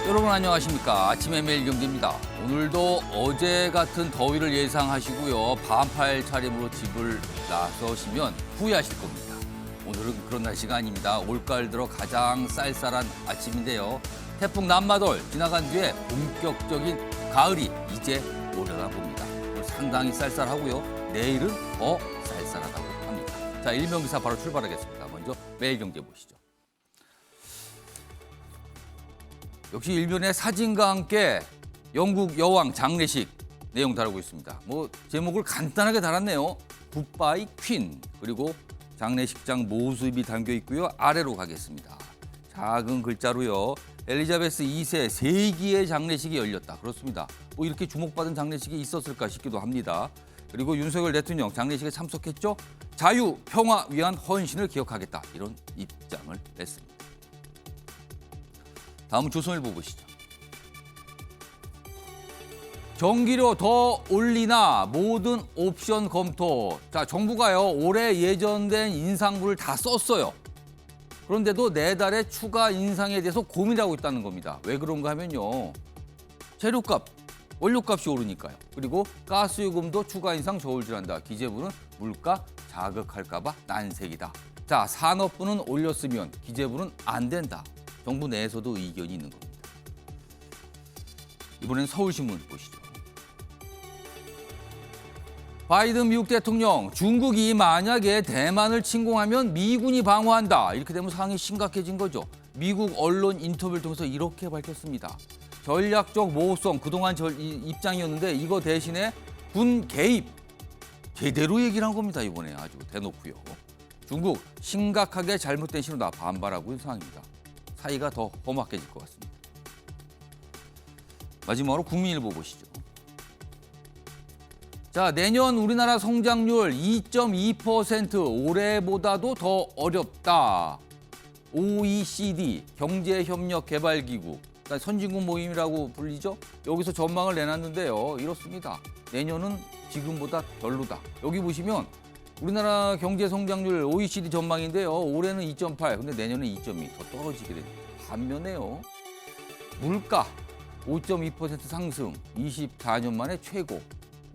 여러분 안녕하십니까. 아침의 매일 경제입니다. 오늘도 어제 같은 더위를 예상하시고요. 반팔 차림으로 집을 나서시면 후회하실 겁니다. 오늘은 그런 날씨가 아닙니다. 올가을 들어 가장 쌀쌀한 아침인데요. 태풍 남마돌 지나간 뒤에 본격적인 가을이 이제 오려나 봅니다. 오늘 상당히 쌀쌀하고요. 내일은 더 쌀쌀하다고 합니다. 자, 일명기사 바로 출발하겠습니다. 먼저 매일 경제 보시죠. 역시 일면의 사진과 함께 영국 여왕 장례식 내용 다루고 있습니다. 제목을 간단하게 달았네요. 굿바이 퀸. 그리고 장례식장 모습이 담겨 있고요. 아래로 가겠습니다. 작은 글자로요. 엘리자베스 2세 세기의 장례식이 열렸다. 그렇습니다. 이렇게 주목받은 장례식이 있었을까 싶기도 합니다. 그리고 윤석열 대통령 장례식에 참석했죠. 자유, 평화 위한 헌신을 기억하겠다. 이런 입장을 냈습니다. 다음은 조선일보 보시죠. 전기료 더 올리나 모든 옵션 검토. 자, 정부가요 올해 예정된 인상분을 다 썼어요. 그런데도 내달에 추가 인상에 대해서 고민하고 있다는 겁니다. 왜 그런가 하면요. 재료값, 원료값이 오르니까요. 그리고 가스요금도 추가 인상 저울질한다. 기재부는 물가 자극할까 봐 난색이다. 자, 산업부는 올렸으면 기재부는 안 된다. 정부 내에서도 의견이 있는 겁니다. 이번엔 서울신문 보시죠. 바이든 미국 대통령, 중국이 만약에 대만을 침공하면 미군이 방어한다. 이렇게 되면 상황이 심각해진 거죠. 미국 언론 인터뷰를 통해서 이렇게 밝혔습니다. 전략적 모호성, 그동안 입장이었는데 이거 대신에 군 개입, 제대로 얘기를 한 겁니다. 이번에 아주 대놓고요. 중국, 심각하게 잘못된 신호다. 반발하고 있는 상황입니다. 사이가 더 험악해질 것 같습니다. 마지막으로 국민일보 보시죠. 자, 내년 우리나라 성장률 2.2% 올해보다도 더 어렵다. OECD 경제협력개발기구, 그러니까 선진국 모임이라고 불리죠. 여기서 전망을 내놨는데요. 이렇습니다. 내년은 지금보다 별로다. 여기 보시면 우리나라 경제 성장률 OECD 전망인데요. 올해는 2.8, 근데 내년은 2.2, 더 떨어지게 됩니다. 반면에요. 물가 5.2% 상승, 24년 만에 최고.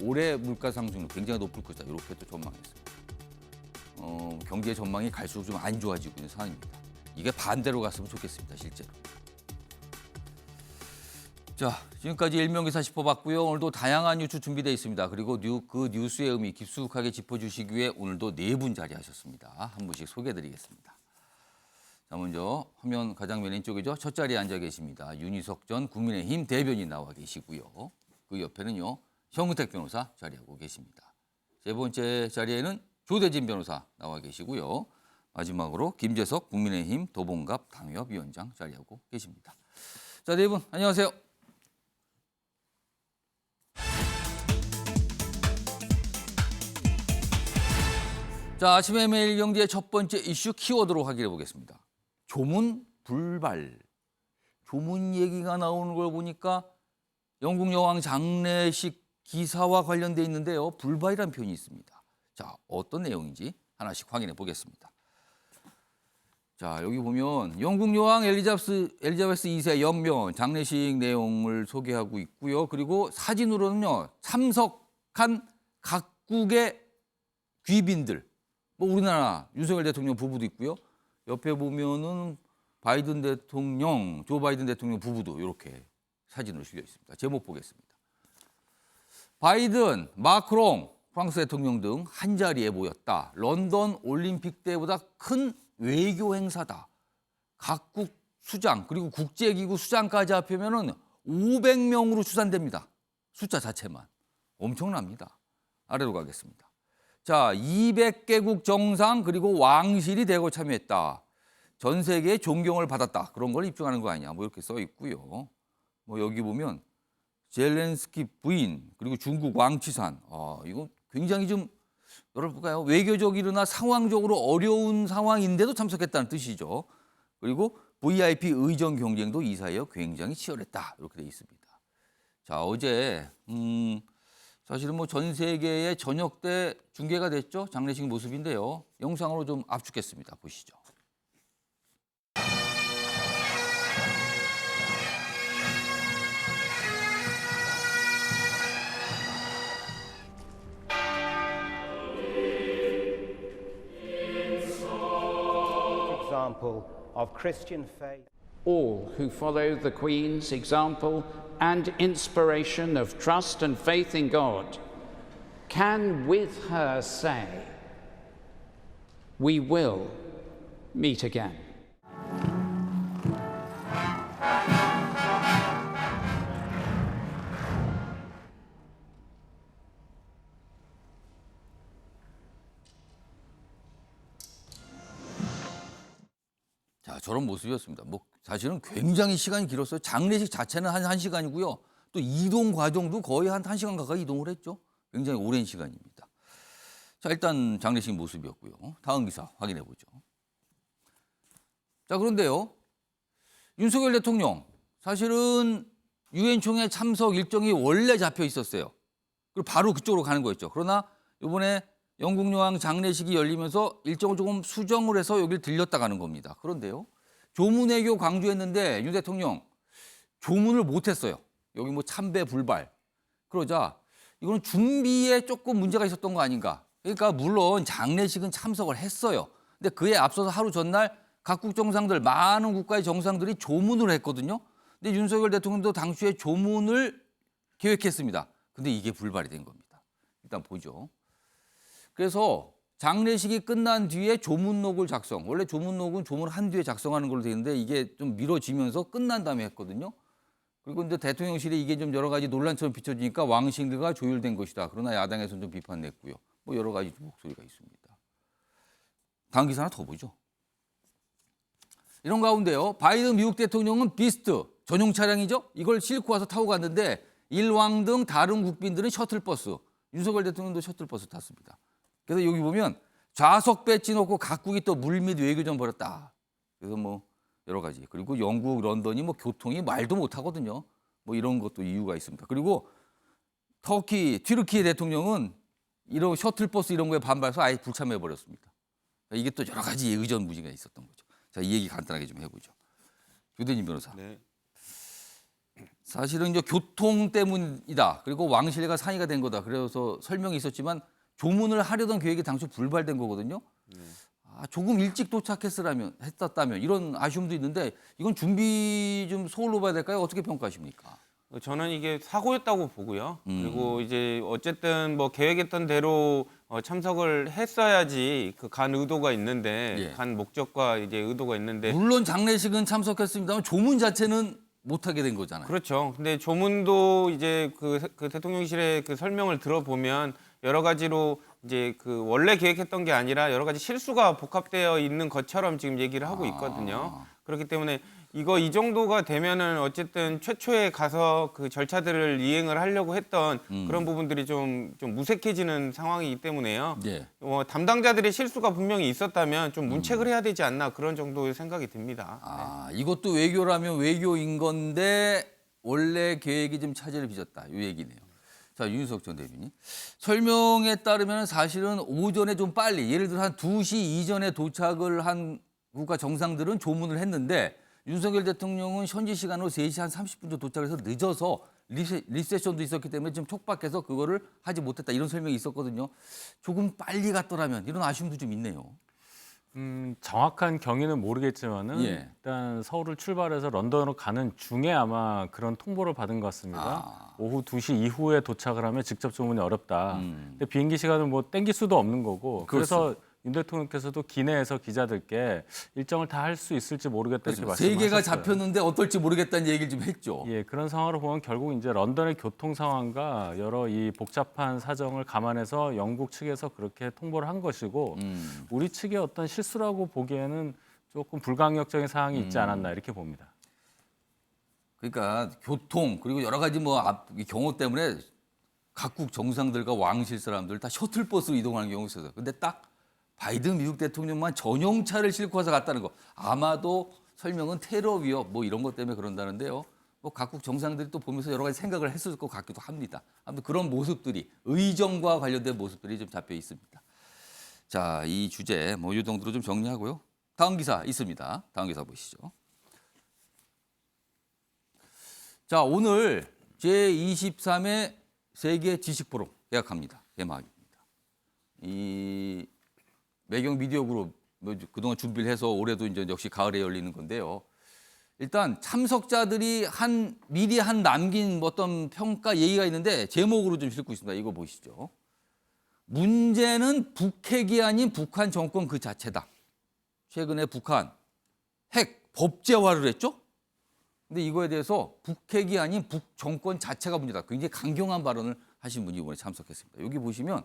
올해 물가 상승률 굉장히 높을 것이다. 이렇게 또 전망했습니다. 경제 전망이 갈수록 좀 안 좋아지고 있는 상황입니다. 이게 반대로 갔으면 좋겠습니다. 실제로. 자, 지금까지 일명기사 짚어봤고요. 오늘도 다양한 뉴스 준비되어 있습니다. 그리고 그 뉴스의 의미 깊숙하게 짚어주시기 위해 오늘도 네 분 자리하셨습니다. 한 분씩 소개해드리겠습니다. 자, 먼저 화면 가장 왼쪽이죠. 첫 자리에 앉아 계십니다. 윤희석 전 국민의힘 대변인 나와 계시고요. 그 옆에는요. 현근택 변호사 자리하고 계십니다. 세 번째 자리에는 조대진 변호사 나와 계시고요. 마지막으로 김재석 국민의힘 도봉갑 당협위원장 자리하고 계십니다. 자, 네 분 안녕하세요. 자, 아침의 매일 경제의 첫 번째 이슈 키워드로 확인해 보겠습니다. 조문 불발. 조문 얘기가 나오는 걸 보니까 영국 여왕 장례식 기사와 관련돼 있는데요. 불발이라는 표현이 있습니다. 자, 어떤 내용인지 하나씩 확인해 보겠습니다. 자, 여기 보면 영국 여왕 엘리자베스 2세 영면 장례식 내용을 소개하고 있고요. 그리고 사진으로는요. 참석한 각국의 귀빈들. 우리나라 윤석열 대통령 부부도 있고요. 옆에 보면은 바이든 대통령, 조 바이든 대통령 부부도 이렇게 사진으로 실려 있습니다. 제목 보겠습니다. 바이든, 마크롱, 프랑스 대통령 등 한자리에 모였다. 런던 올림픽 때보다 큰 외교 행사다. 각국 수장 그리고 국제기구 수장까지 합하면은 500명으로 추산됩니다. 숫자 자체만. 엄청납니다. 아래로 가겠습니다. 자, 200개국 정상 그리고 왕실이 대거 참여했다. 전 세계의 존경을 받았다. 그런 걸 입증하는 거 아니냐. 이렇게 써 있고요. 여기 보면 젤렌스키 부인 그리고 중국 왕취산. 이거 굉장히 좀 뭐랄까요? 외교적이거나 상황적으로 어려운 상황인데도 참석했다는 뜻이죠. 그리고 VIP 의전 경쟁도 이 사이에 굉장히 치열했다. 이렇게 돼 있습니다. 자, 어제 사실은 전 세계의 저녁 때 중계가 됐죠. 장례식 모습인데요. 영상으로 좀 압축했습니다. 보시죠. example of Christian faith. All who follow the Queen's example and inspiration of trust and faith in God can with her say, we will meet again. 자, 저런 모습이었습니다. 뭐 사실은 굉장히 시간이 길었어요. 장례식 자체는 한 1시간이고요. 또 이동 과정도 거의 한 1시간 가까이 이동을 했죠. 굉장히 오랜 시간입니다. 자, 일단 장례식 모습이었고요. 다음 기사 확인해 보죠. 자, 그런데요. 윤석열 대통령 사실은 유엔 총회 참석 일정이 원래 잡혀 있었어요. 그리고 바로 그쪽으로 가는 거였죠. 그러나 이번에 영국 여왕 장례식이 열리면서 일정을 조금 수정을 해서 여기를 들렸다 가는 겁니다. 그런데요. 조문외교 강조했는데 윤 대통령 조문을 못했어요. 여기 뭐 참배 불발. 그러자 이거는 준비에 조금 문제가 있었던 거 아닌가. 그러니까 물론 장례식은 참석을 했어요. 근데 그에 앞서서 하루 전날 각국 정상들, 많은 국가의 정상들이 조문을 했거든요. 근데 윤석열 대통령도 당시에 조문을 계획했습니다. 근데 이게 불발이 된 겁니다. 일단 보죠. 그래서 장례식이 끝난 뒤에 조문록을 작성. 원래 조문록은 조문한 뒤에 작성하는 걸로 되어 있는데 이게 좀 미뤄지면서 끝난 다음에 했거든요. 그리고 근데 대통령실에 이게 좀 여러 가지 논란처럼 비춰지니까 왕실과 조율된 것이다. 그러나 야당에서는 좀 비판 냈고요. 뭐 여러 가지 목소리가 있습니다. 다음 기사 하나 더 보죠. 이런 가운데요. 바이든 미국 대통령은 비스트 전용 차량이죠. 이걸 싣고 와서 타고 갔는데 일왕 등 다른 국빈들은 셔틀버스. 윤석열 대통령도 셔틀버스 탔습니다. 그래서 여기 보면 좌석 배지 놓고 각국이 또 물밑 외교전 벌였다. 그래서 뭐 여러 가지. 그리고 영국, 런던이 뭐 교통이 말도 못하거든요. 뭐 이런 것도 이유가 있습니다. 그리고 터키, 튀르키예 대통령은 이런 셔틀버스 이런 거에 반발해서 아예 불참해버렸습니다. 이게 또 여러 가지 의전 무지가 있었던 거죠. 자, 이 얘기 간단하게 좀 해보죠. 교대님 변호사. 네. 사실은 이제 교통 때문이다. 그리고 왕실과 상의가 된 거다. 그래서 설명이 있었지만 조문을 하려던 계획이 당초 불발된 거거든요. 조금 일찍 했었다면 이런 아쉬움도 있는데 이건 준비 좀 소홀로 봐야 될까요? 어떻게 평가하십니까? 저는 이게 사고였다고 보고요. 그리고 이제 어쨌든 뭐 계획했던 대로 참석을 했어야지 그 간 의도가 있는데 예. 간 목적과 이제 의도가 있는데 물론 장례식은 참석했습니다만 조문 자체는 못하게 된 거잖아요. 그렇죠. 근데 조문도 이제 그 대통령실의 그 설명을 들어보면 여러 가지로 이제 그 원래 계획했던 게 아니라 여러 가지 실수가 복합되어 있는 것처럼 지금 얘기를 하고 있거든요. 그렇기 때문에 이 정도가 되면은 어쨌든 최초에 가서 그 절차들을 이행을 하려고 했던 그런 부분들이 좀 무색해지는 상황이기 때문에요. 예. 담당자들의 실수가 분명히 있었다면 좀 문책을 해야 되지 않나 그런 정도의 생각이 듭니다. 이것도 외교라면 외교인 건데 원래 계획이 좀 차질을 빚었다. 이 얘기네요. 자, 윤석 전 대변인. 설명에 따르면 사실은 오전에 좀 빨리, 예를 들어 한 2시 이전에 도착을 한 국가 정상들은 조문을 했는데 윤석열 대통령은 현지 시간으로 3시 한 30분 정도 도착해서 늦어서 리세션도 있었기 때문에 좀 촉박해서 그거를 하지 못했다. 이런 설명이 있었거든요. 조금 빨리 갔더라면 이런 아쉬움도 좀 있네요. 정확한 경위는 모르겠지만은 예. 일단 서울을 출발해서 런던으로 가는 중에 아마 그런 통보를 받은 것 같습니다. 오후 2시 이후에 도착을 하면 직접 조문이 어렵다. 근데 비행기 시간은 뭐 땡길 수도 없는 거고. 그래서 윤 대통령께서도 기내에서 기자들께 일정을 다 할 수 있을지 모르겠다 이렇게 말씀하셨어요. 세 개가 잡혔는데 어떨지 모르겠다는 얘기를 좀 했죠. 예, 그런 상황으로 보면 결국 이제 런던의 교통 상황과 여러 이 복잡한 사정을 감안해서 영국 측에서 그렇게 통보를 한 것이고 우리 측의 어떤 실수라고 보기에는 조금 불강력적인 사항이 있지 않았나 이렇게 봅니다. 그러니까 교통 그리고 여러 가지 경호 때문에 각국 정상들과 왕실 사람들 다 셔틀버스로 이동하는 경우가 있어요. 근데 딱 바이든 미국 대통령만 전용차를 싣고 와서 갔다는 거. 아마도 설명은 테러 위협 뭐 이런 것 때문에 그런다는데요. 뭐 각국 정상들이 또 보면서 여러 가지 생각을 했을 것 같기도 합니다. 아무튼 그런 모습들이 의정과 관련된 모습들이 좀 잡혀 있습니다. 자, 이 주제 뭐 이 정도로 좀 정리하고요. 다음 기사 있습니다. 다음 기사 보시죠. 자, 오늘 제23회 세계 지식 포럼 개막합니다. 이 매경 미디어 그룹 뭐 그동안 준비를 해서 올해도 이제 역시 가을에 열리는 건데요. 일단 참석자들이 미리 남긴 어떤 평가 얘기가 있는데 제목으로 좀 싣고 있습니다. 이거 보시죠. 문제는 북핵이 아닌 북한 정권 그 자체다. 최근에 북한 핵 법제화를 했죠. 근데 이거에 대해서 북핵이 아닌 북 정권 자체가 문제다. 굉장히 강경한 발언을 하신 분이 이번에 참석했습니다. 여기 보시면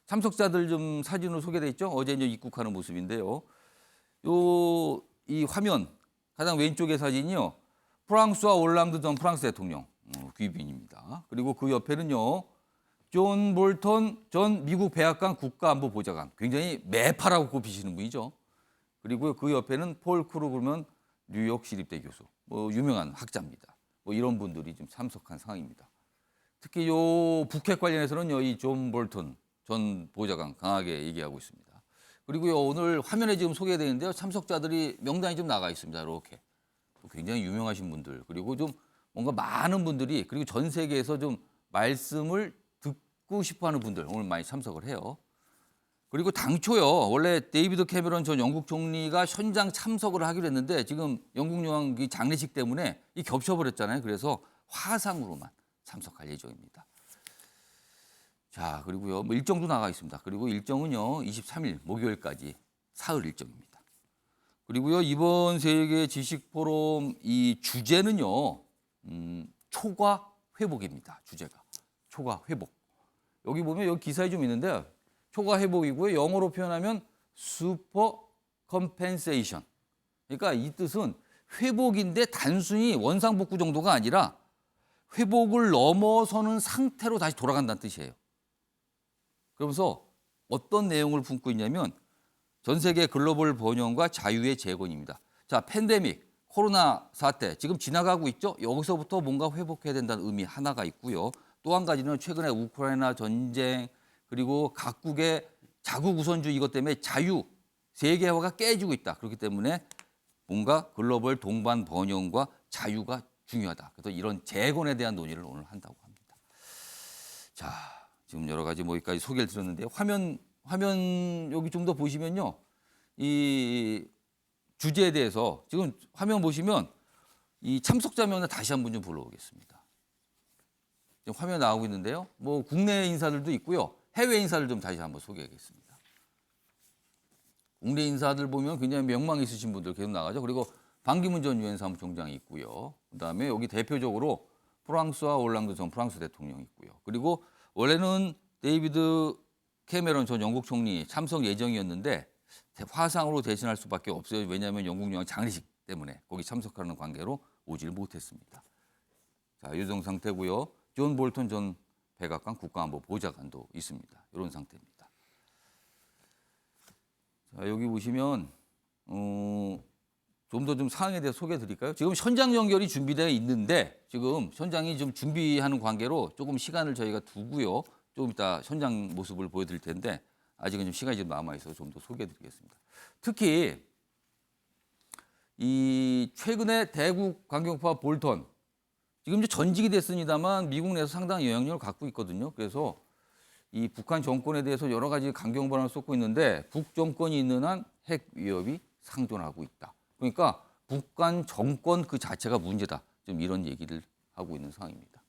참석자들 좀 사진으로 소개돼 있죠. 어제 이제 입국하는 모습인데요. 이 화면 가장 왼쪽의 사진이요. 프랑스와 올랑드 전 프랑스 대통령 귀빈입니다. 그리고 그 옆에는요. 존 볼턴 전 미국 백악관 국가안보보좌관, 굉장히 매파라고 꼽히시는 분이죠. 그리고 그 옆에는 폴 크루그먼 뉴욕 시립대 교수, 뭐 유명한 학자입니다. 뭐 이런 분들이 좀 참석한 상황입니다. 특히 요 북핵 관련해서는요, 이 존 볼턴 전 보좌관 강하게 얘기하고 있습니다. 그리고요, 오늘 화면에 지금 소개되어 있는데요, 참석자들이 명단이 좀 나가 있습니다. 이렇게 굉장히 유명하신 분들, 그리고 좀 뭔가 많은 분들이, 그리고 전 세계에서 좀 말씀을 듣고 싶어하는 분들 오늘 많이 참석을 해요. 그리고 당초요, 원래 데이비드 캐머런 전 영국 총리가 현장 참석을 하기로 했는데 지금 영국 여왕 장례식 때문에 이 겹쳐버렸잖아요. 그래서 화상으로만 참석할 예정입니다. 자, 그리고요, 뭐 일정도 나가 있습니다. 그리고 일정은요, 23일 목요일까지 사흘 일정입니다. 그리고요, 이번 세계 지식 포럼 이 주제는요, 초과 회복입니다. 주제가 초과 회복. 여기 보면 여기 기사에 좀 있는데 초과 회복이고요. 영어로 표현하면 슈퍼 컴펜세이션. 그러니까 이 뜻은 회복인데 단순히 원상복구 정도가 아니라 회복을 넘어서는 상태로 다시 돌아간다는 뜻이에요. 그러면서 어떤 내용을 품고 있냐면 전 세계 글로벌 번영과 자유의 재건입니다. 자, 팬데믹, 코로나 사태 지금 지나가고 있죠. 여기서부터 뭔가 회복해야 된다는 의미 하나가 있고요. 또 한 가지는 최근에 우크라이나 전쟁, 그리고 각국의 자국 우선주의 이것 때문에 자유, 세계화가 깨지고 있다. 그렇기 때문에 뭔가 글로벌 동반 번영과 자유가 중요하다. 그래서 이런 재건에 대한 논의를 오늘 한다고 합니다. 자, 지금 여러 가지 뭐 여기까지 소개를 드렸는데 화면 여기 좀 더 보시면요. 이 주제에 대해서 지금 화면 보시면 이 참석자 명단 다시 한번 좀 불러오겠습니다. 지금 화면 나오고 있는데요. 뭐 국내 인사들도 있고요. 해외 인사들 좀 다시 한번 소개하겠습니다. 국내 인사들 보면 굉장히 명망 있으신 분들 계속 나가죠. 그리고 반기문 전 유엔 사무총장이 있고요. 그다음에 여기 대표적으로 프랑스와 올랑드 전 프랑스 대통령이 있고요. 그리고 원래는 데이비드 캐머런 전 영국 총리 참석 예정이었는데 화상으로 대신할 수밖에 없어요. 왜냐하면 영국 여왕 장례식 때문에 거기 참석하는 관계로 오질 못했습니다. 자, 이 상태고요. 존 볼턴 전 백악관 국가안보보좌관도 있습니다. 이런 상태입니다. 자, 여기 보시면 좀 더 좀 사항에 대해 소개해 드릴까요? 지금 현장 연결이 준비되어 있는데 지금 현장이 좀 준비하는 관계로 조금 시간을 저희가 두고요. 조금 이따 현장 모습을 보여드릴 텐데 아직은 좀 시간이 좀 남아 있어서 좀 더 소개해 드리겠습니다. 특히 이 최근에 대국 강경파 볼턴 지금 이제 전직이 됐습니다만 미국 내에서 상당히 영향력을 갖고 있거든요. 그래서 이 북한 정권에 대해서 여러 가지 강경 발언을 쏟고 있는데 북 정권이 있는 한 핵 위협이 상존하고 있다. 그러니까 북한 정권 그 자체가 문제다. 좀 이런 얘기를 하고 있는 상황입니다.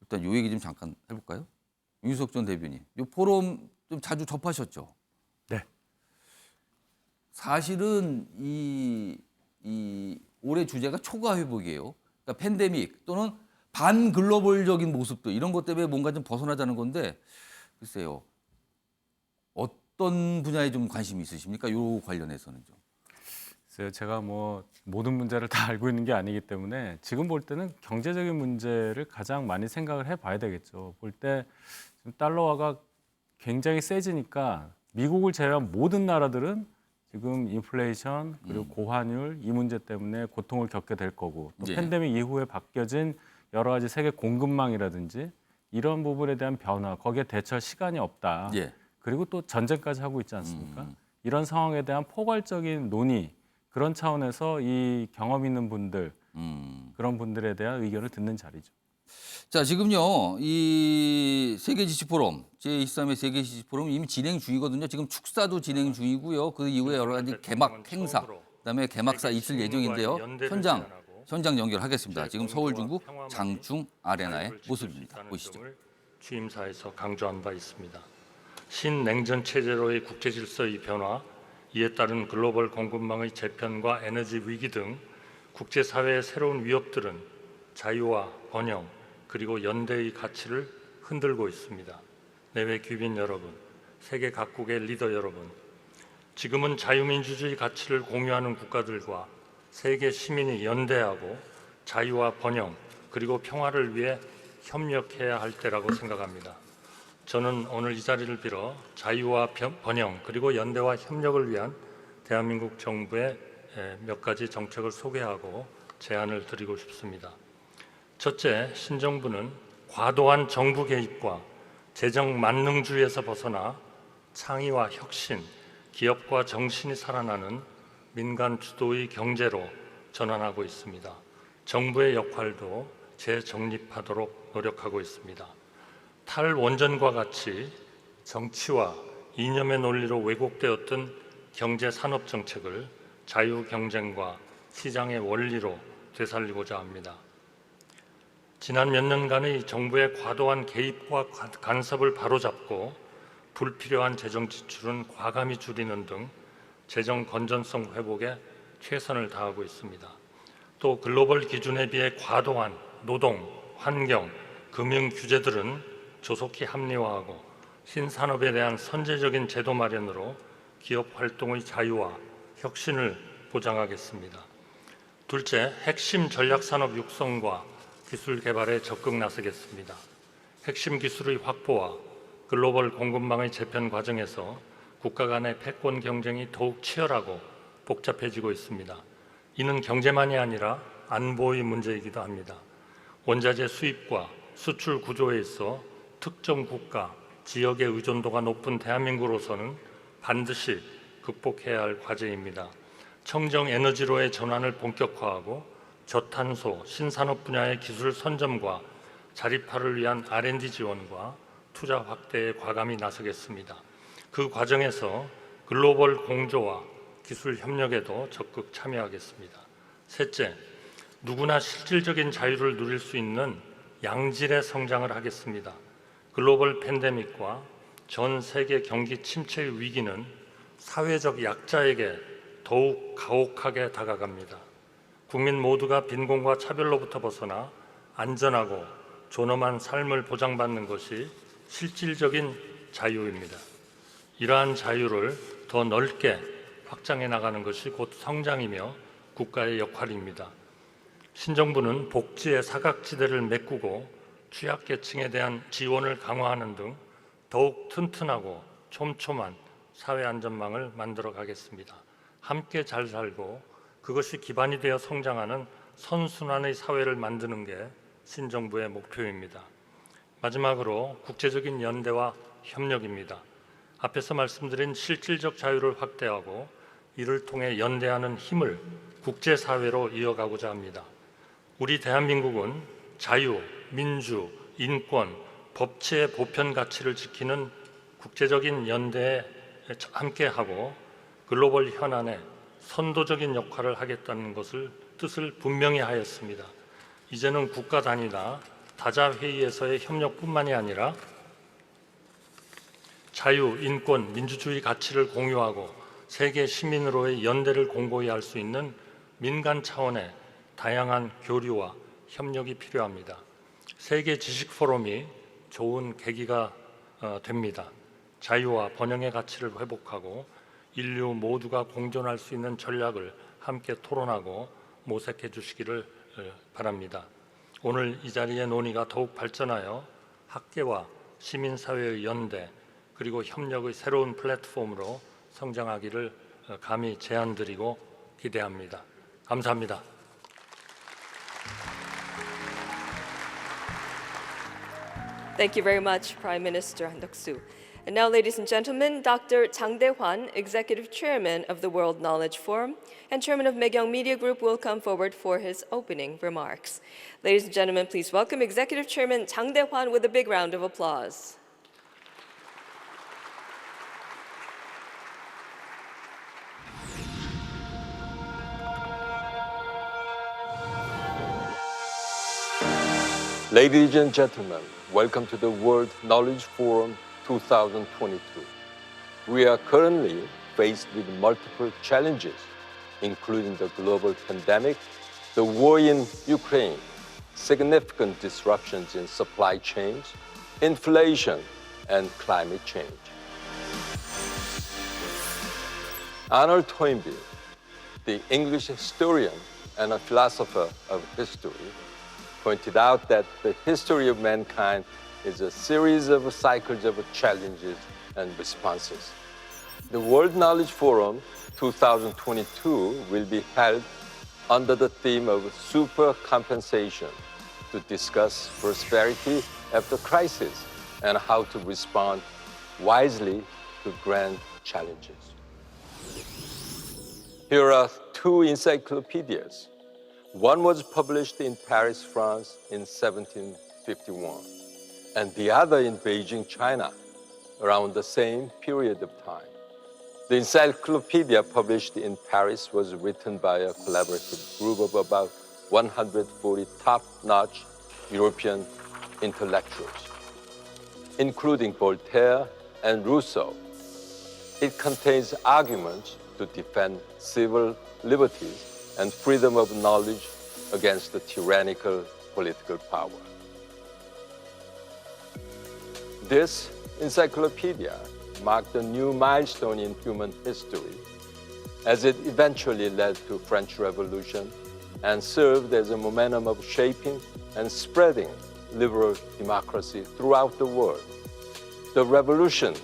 일단 요 얘기 좀 잠깐 해볼까요? 윤석 전 대변인, 요 포럼 좀 자주 접하셨죠? 네. 사실은 이 올해 주제가 초과 회복이에요. 그러니까 팬데믹 또는 반글로벌적인 모습도 이런 것 때문에 뭔가 좀 벗어나자는 건데 글쎄요. 어떤 분야에 좀 관심이 있으십니까? 요 관련해서는 좀. 글쎄요, 제가 뭐 모든 문제를 다 알고 있는 게 아니기 때문에 지금 볼 때는 경제적인 문제를 가장 많이 생각을 해봐야 되겠죠. 볼 때 달러화가 굉장히 세지니까 미국을 제외한 모든 나라들은 지금 인플레이션 그리고 고환율 이 문제 때문에 고통을 겪게 될 거고 또 예. 팬데믹 이후에 바뀌어진 여러 가지 세계 공급망이라든지 이런 부분에 대한 변화 거기에 대처할 시간이 없다. 예. 그리고 또 전쟁까지 하고 있지 않습니까? 이런 상황에 대한 포괄적인 논의 그런 차원에서 이 경험 있는 분들 그런 분들에 대한 의견을 듣는 자리죠. 자, 지금요, 이 세계지식포럼, 제23회 세계지식포럼 이미 진행 중이거든요. 지금 축사도 진행 중이고요. 그 이후에 여러 가지 개막 행사, 그다음에 개막사 있을 예정인데요. 현장 연결하겠습니다. 지금 서울 중구 장충 아레나의 모습입니다. 보시죠. 취임사에서 강조한 바 있습니다. 신냉전 체제로의 국제 질서의 변화, 이에 따른 글로벌 공급망의 재편과 에너지 위기 등 국제사회의 새로운 위협들은 자유와 번영 그리고 연대의 가치를 흔들고 있습니다. 내외 귀빈 여러분, 세계 각국의 리더 여러분, 지금은 자유민주주의 가치를 공유하는 국가들과 세계 시민이 연대하고 자유와 번영 그리고 평화를 위해 협력해야 할 때라고 생각합니다. 저는 오늘 이 자리를 빌어 자유와 번영 그리고 연대와 협력을 위한 대한민국 정부의 몇 가지 정책을 소개하고 제안을 드리고 싶습니다. 첫째, 신정부는 과도한 정부 개입과 재정 만능주의에서 벗어나 창의와 혁신, 기업과 정신이 살아나는 민간 주도의 경제로 전환하고 있습니다. 정부의 역할도 재정립하도록 노력하고 있습니다. 탈원전과 같이 정치와 이념의 논리로 왜곡되었던 경제 산업 정책을 자유 경쟁과 시장의 원리로 되살리고자 합니다. 지난 몇 년간의 정부의 과도한 개입과 간섭을 바로잡고 불필요한 재정 지출은 과감히 줄이는 등 재정 건전성 회복에 최선을 다하고 있습니다. 또 글로벌 기준에 비해 과도한 노동, 환경, 금융 규제들은 조속히 합리화하고 신산업에 대한 선제적인 제도 마련으로 기업 활동의 자유와 혁신을 보장하겠습니다. 둘째, 핵심 전략산업 육성과 기술 개발에 적극 나서겠습니다. 핵심 기술의 확보와 글로벌 공급망의 재편 과정에서 국가 간의 패권 경쟁이 더욱 치열하고 복잡해지고 있습니다. 이는 경제만이 아니라 안보의 문제이기도 합니다. 원자재 수입과 수출 구조에 있어 특정 국가, 지역의 의존도가 높은 대한민국으로서는 반드시 극복해야 할 과제입니다. 청정 에너지로의 전환을 본격화하고 저탄소, 신산업 분야의 기술 선점과 자립화를 위한 R&D 지원과 투자 확대에 과감히 나서겠습니다. 그 과정에서 글로벌 공조와 기술 협력에도 적극 참여하겠습니다. 셋째, 누구나 실질적인 자유를 누릴 수 있는 양질의 성장을 하겠습니다. 글로벌 팬데믹과 전 세계 경기 침체의 위기는 사회적 약자에게 더욱 가혹하게 다가갑니다. 국민 모두가 빈곤과 차별로부터 벗어나 안전하고 존엄한 삶을 보장받는 것이 실질적인 자유입니다. 이러한 자유를 더 넓게 확장해 나가는 것이 곧 성장이며 국가의 역할입니다. 신정부는 복지의 사각지대를 메꾸고 취약계층에 대한 지원을 강화하는 등 더욱 튼튼하고 촘촘한 사회 안전망을 만들어 가겠습니다. 함께 잘 살고 그것이 기반이 되어 성장하는 선순환의 사회를 만드는 게 신정부의 목표입니다. 마지막으로 국제적인 연대와 협력입니다. 앞에서 말씀드린 실질적 자유를 확대하고 이를 통해 연대하는 힘을 국제사회로 이어가고자 합니다. 우리 대한민국은 자유, 민주, 인권, 법치의 보편 가치를 지키는 국제적인 연대에 함께하고 글로벌 현안에 선도적인 역할을 하겠다는 뜻을 분명히 하였습니다. 이제는 국가 단위나 다자회의에서의 협력뿐만이 아니라 자유, 인권, 민주주의 가치를 공유하고 세계 시민으로의 연대를 공고히 할 수 있는 민간 차원의 다양한 교류와 협력이 필요합니다. 세계 지식 포럼이 좋은 계기가 됩니다. 자유와 번영의 가치를 회복하고 인류 모두가 공존할 수 있는 전략을 함께 토론하고 모색해 주시기를 바랍니다. 오늘 이 자리의 논의가 더욱 발전하여 학계와 시민사회의 연대 그리고 협력의 새로운 플랫폼으로 성장하기를 감히 제안드리고 기대합니다. 감사합니다. Thank you very much, Prime Minister Han Duck-soo. And now, ladies and gentlemen, Dr. Chang Dae-hwan, Executive Chairman of the World Knowledge Forum and Chairman of Megyoung Media Group, will come forward for his opening remarks. Ladies and gentlemen, please welcome Executive Chairman Chang Dae-hwan with a big round of applause. Ladies and gentlemen, welcome to the World Knowledge Forum 2022. We are currently faced with multiple challenges, including the global pandemic, the war in Ukraine, significant disruptions in supply chains, inflation, and climate change. Arnold Toynbee, the English historian and a philosopher of history, pointed out that the history of mankind is a series of cycles of challenges and responses. The World Knowledge Forum 2022 will be held under the theme of super compensation to discuss prosperity after crisis and how to respond wisely to grand challenges. Here are two encyclopedias. One was published in Paris, France in 1751, and the other in Beijing, China, around the same period of time. The encyclopedia published in Paris was written by a collaborative group of about 140 top-notch European intellectuals, including Voltaire and Rousseau. It contains arguments to defend civil liberties and freedom of knowledge against the tyrannical political power. This encyclopedia marked a new milestone in human history as it eventually led to French Revolution and served as a momentum of shaping and spreading liberal democracy throughout the world. The revolution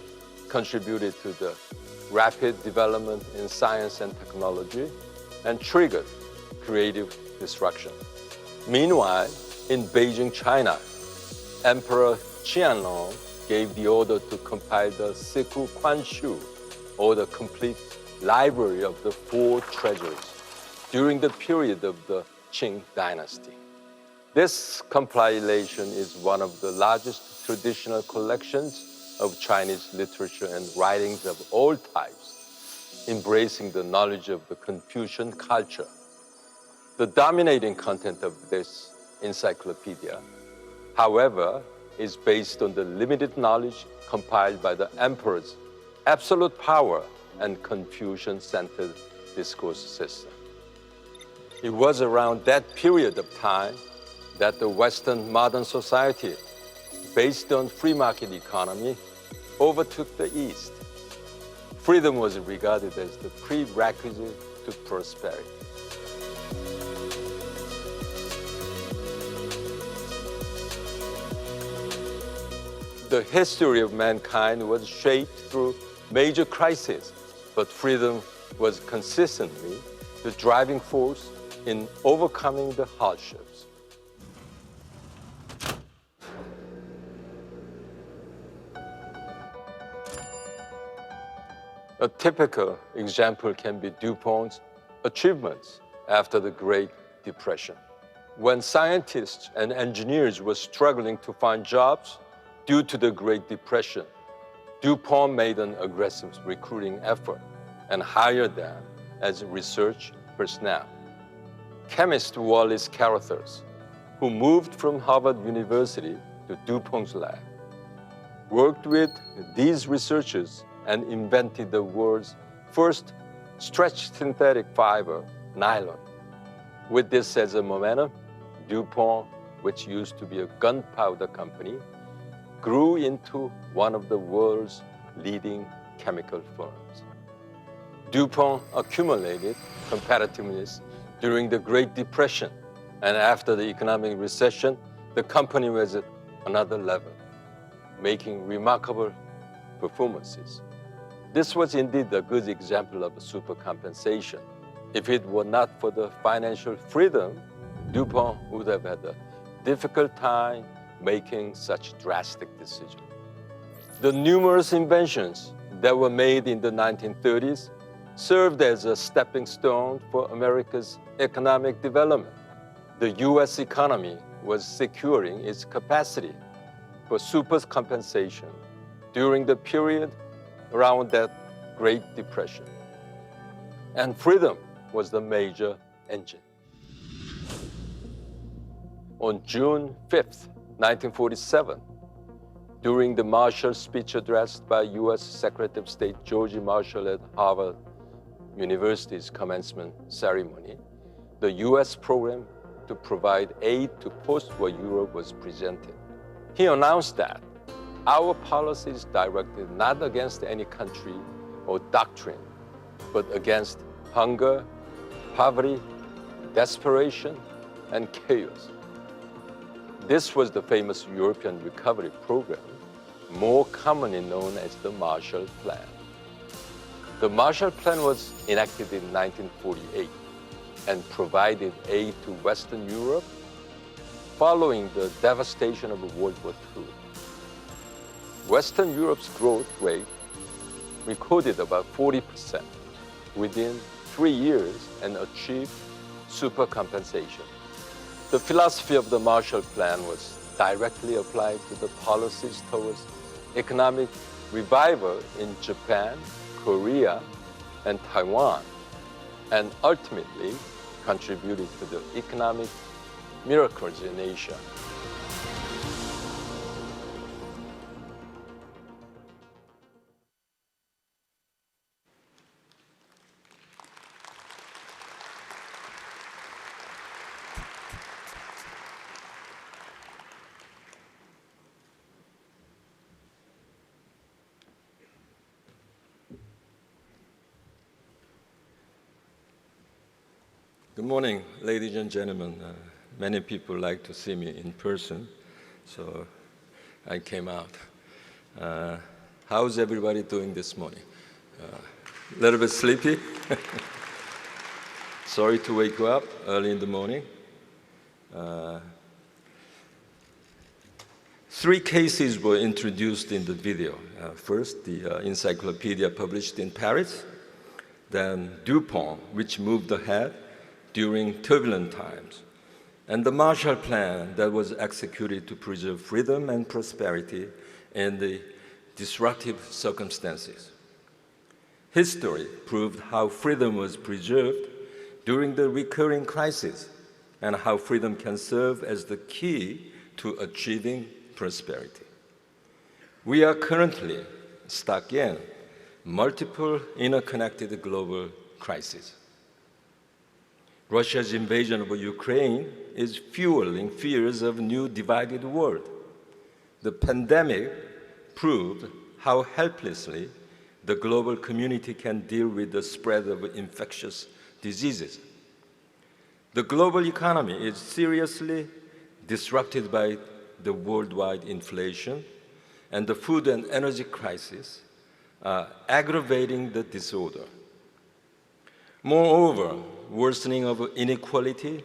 contributed to the rapid development in science and technology and triggered creative destruction. Meanwhile, in Beijing, China, Emperor Qianlong gave the order to compile the Siku Quanshu, or the complete library of the four treasures, during the period of the Qing dynasty. This compilation is one of the largest traditional collections of Chinese literature and writings of all types, embracing the knowledge of the Confucian culture. The dominating content of this encyclopedia, however, is based on the limited knowledge compiled by the emperor's absolute power and Confucian-centered discourse system. It was around that period of time that the Western modern society, based on free market economy, overtook the East. Freedom was regarded as the prerequisite to prosperity. The history of mankind was shaped through major crises, but freedom was consistently the driving force in overcoming the hardships. A typical example can be DuPont's achievements after the Great Depression. When scientists and engineers were struggling to find jobs due to the Great Depression, DuPont made an aggressive recruiting effort and hired them as research personnel. Chemist Wallace Carothers, who moved from Harvard University to DuPont's lab, worked with these researchers and invented the world's first stretched synthetic fiber, nylon. With this as a momentum, DuPont, which used to be a gunpowder company, grew into one of the world's leading chemical firms. DuPont accumulated competitiveness during the Great Depression, and after the economic recession, the company was at another level, making remarkable performances. This was indeed a good example of supercompensation. If it were not for the financial freedom, DuPont would have had a difficult time making such drastic decisions. The numerous inventions that were made in the 1930s served as a stepping stone for America's economic development. The US economy was securing its capacity for super compensation during the period around that Great Depression. And freedom was the major engine. On June 5th, 1947, during the Marshall speech addressed by US Secretary of State George Marshall at Harvard University's commencement ceremony, the US program to provide aid to post-war Europe was presented. He announced that our policy is directed not against any country or doctrine, but against hunger, poverty, desperation, and chaos. This was the famous European Recovery Program, more commonly known as the Marshall Plan. The Marshall Plan was enacted in 1948 and provided aid to Western Europe following the devastation of World War II. Western Europe's growth rate recorded about 40% within 3 years and achieved super compensation. The philosophy of the Marshall Plan was directly applied to the policies towards economic revival in Japan, Korea, and Taiwan, and ultimately contributed to the economic miracles in Asia. Good morning, ladies and gentlemen. Many people like to see me in person, so I came out. How's everybody doing this morning? A little bit sleepy? Sorry to wake you up early in the morning. 3 cases were introduced in the video. First, the encyclopedia published in Paris, then DuPont, which moved ahead during turbulent times, and the Marshall Plan that was executed to preserve freedom and prosperity in the disruptive circumstances. History proved how freedom was preserved during the recurring crisis and how freedom can serve as the key to achieving prosperity. We are currently stuck in multiple interconnected global crises. Russia's invasion of Ukraine is fueling fears of a new divided world. The pandemic proved how helplessly the global community can deal with the spread of infectious diseases. The global economy is seriously disrupted by the worldwide inflation, and the food and energy crisis are aggravating the disorder. Moreover, worsening of inequality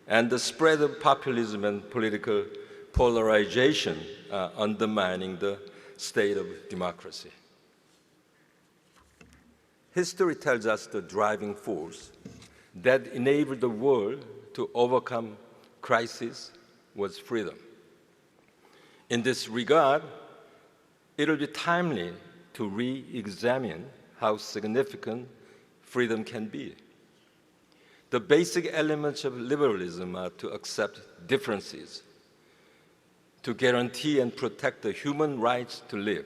and the spread of populism and political polarization are undermining the state of democracy. History tells us the driving force that enabled the world to overcome crisis was freedom. In this regard, it will be timely to re-examine how significant freedom can be. The basic elements of liberalism are to accept differences, to guarantee and protect the human rights to live,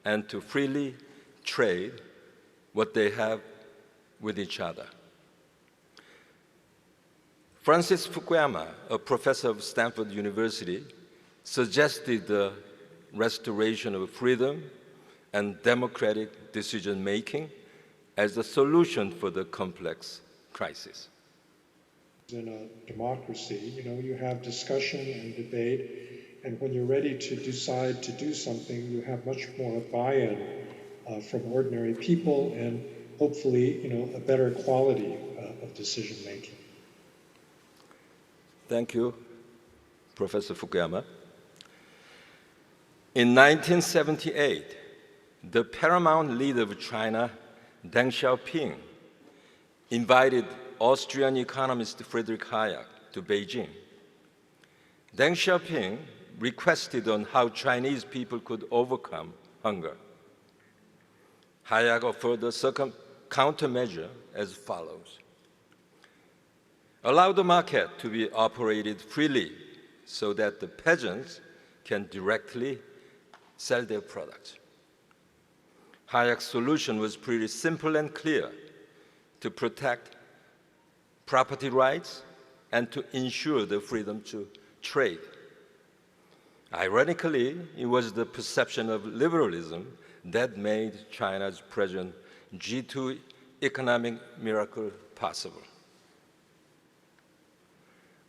and to freely trade what they have with each other. Francis Fukuyama, a professor of Stanford University, suggested the restoration of freedom and democratic decision-making as the solution for the complex crisis. In a democracy, you have discussion and debate, and when you're ready to decide to do something, you have much more buy-in from ordinary people and hopefully, a better quality of decision-making. Thank you, Professor Fukuyama. In 1978, the paramount leader of China, Deng Xiaoping, invited Austrian economist Friedrich Hayek to Beijing. Deng Xiaoping requested on how Chinese people could overcome hunger. Hayek offered a countermeasure as follows. Allow the market to be operated freely so that the peasants can directly sell their products. Hayek's solution was pretty simple and clear: to protect property rights and to ensure the freedom to trade. Ironically, it was the perception of liberalism that made China's present G2 economic miracle possible.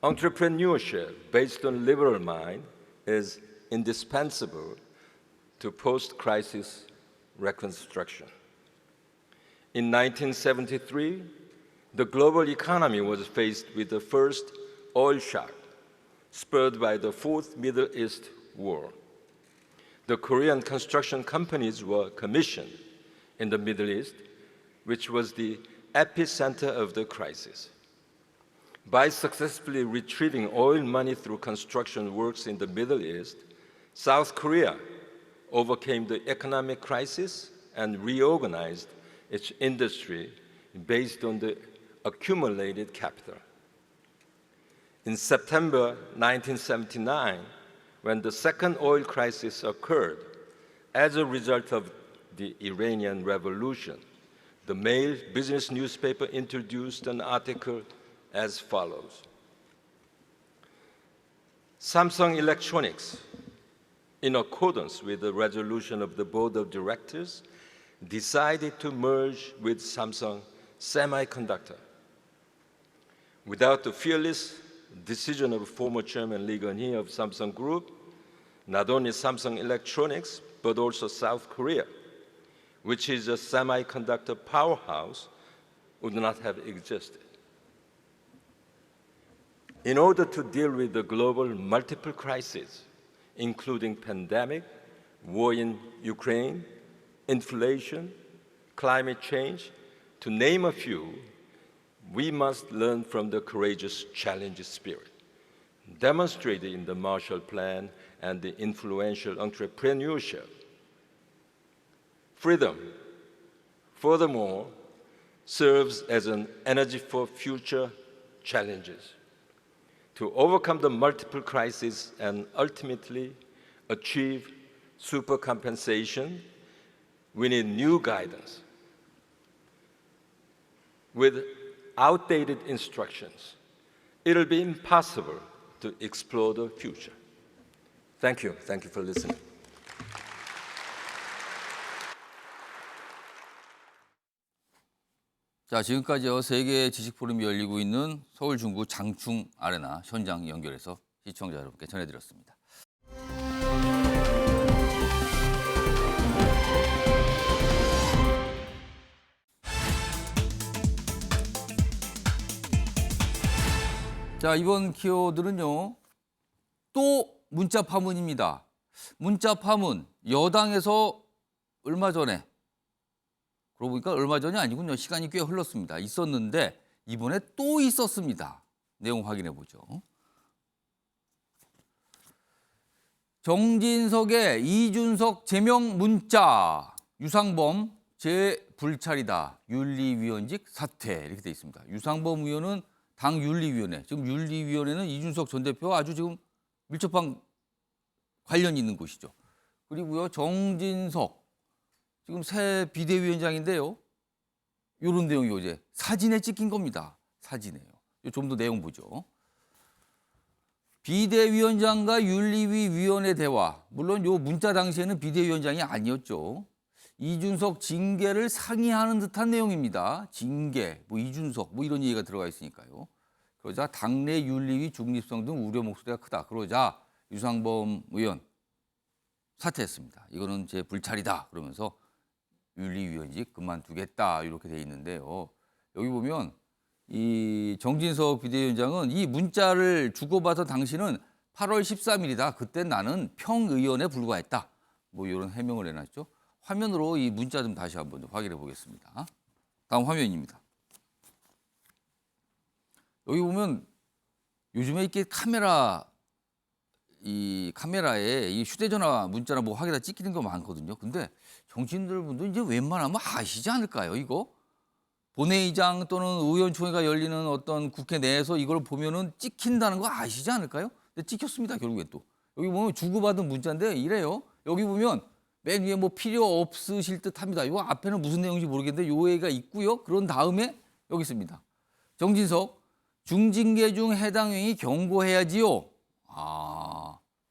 Entrepreneurship based on liberal mind is indispensable to post-crisis reconstruction. In 1973, the global economy was faced with the first oil shock, spurred by the Fourth Middle East War. The Korean construction companies were commissioned in the Middle East, which was the epicenter of the crisis. By successfully retrieving oil money through construction works in the Middle East, South Korea overcame the economic crisis and reorganized its industry based on the accumulated capital. In September 1979, when the second oil crisis occurred, as a result of the Iranian Revolution, the Mail business newspaper introduced an article as follows. Samsung Electronics, in accordance with the resolution of the board of directors, decided to merge with Samsung Semiconductor. Without the fearless decision of former chairman Lee Kun-hee of Samsung Group, not only Samsung Electronics, but also South Korea, which is a semiconductor powerhouse, would not have existed. In order to deal with the global multiple crises, including pandemic, war in Ukraine, inflation, climate change, to name a few, we must learn from the courageous challenge spirit demonstrated in the Marshall Plan and the influential entrepreneurship. Freedom, furthermore, serves as an energy for future challenges. To overcome the multiple crises and ultimately achieve supercompensation, we need new guidance. With outdated instructions, it'll be impossible to explore the future. Thank you. Thank you for listening. 자, 지금까지요 세계 지식 포럼이 열리고 있는 서울 중구 장충 아레나 현장 연결해서 시청자 여러분께 전해드렸습니다. 자, 이번 키워드는요, 또 문자 파문입니다. 문자 파문, 여당에서 얼마 전에, 그러고 보니까 얼마 전이 아니군요. 시간이 꽤 흘렀습니다. 있었는데 이번에 또 있었습니다. 내용 확인해 보죠. 정진석의 이준석 제명 문자, 유상범 재불찰이다, 윤리위원직 사퇴 이렇게 돼 있습니다. 유상범 의원은 당 윤리위원회, 지금 윤리위원회는 이준석 전 대표와 아주 지금 밀접한 관련이 있는 곳이죠. 그리고요, 정진석 지금 새 비대위원장인데요. 이런 내용이 이제 사진에 찍힌 겁니다. 사진에요. 좀 더 내용 보죠. 비대위원장과 윤리위 위원회 대화. 물론 요 문자 당시에는 비대위원장이 아니었죠. 이준석 징계를 상의하는 듯한 내용입니다. 징계, 뭐 이준석, 뭐 이런 얘기가 들어가 있으니까요. 그러자 당내 윤리위 중립성 등 우려 목소리가 크다. 그러자 유상범 의원 사퇴했습니다. 이거는 제 불찰이다. 그러면서 윤리위원직 그만두겠다 이렇게 돼 있는데요. 여기 보면 이 정진석 비대위원장은 이 문자를 주고받은 당시는 8월 13일이다. 그때 나는 평의원에 불과했다. 뭐 이런 해명을 해놨죠. 화면으로 이 문자 좀 다시 한번 좀 확인해 보겠습니다. 다음 화면입니다. 여기 보면 요즘에 이렇게 카메라에 이 휴대전화 문자나 뭐 확인다 찍히는 거 많거든요. 근데 정치인들 분도 이제 웬만하면 아시지 않을까요, 이거? 본회의장 또는 의원총회가 열리는 어떤 국회 내에서 이걸 보면은 찍힌다는 거 아시지 않을까요? 근데 찍혔습니다, 결국에 또. 여기 보면 주고받은 문자인데 이래요. 여기 보면 맨 위에 뭐 필요 없으실 듯 합니다. 이거 앞에는 무슨 내용인지 모르겠는데 요 얘기가 있고요. 그런 다음에 여기 있습니다. 정진석, 중징계 중 해당 행위 경고해야지요.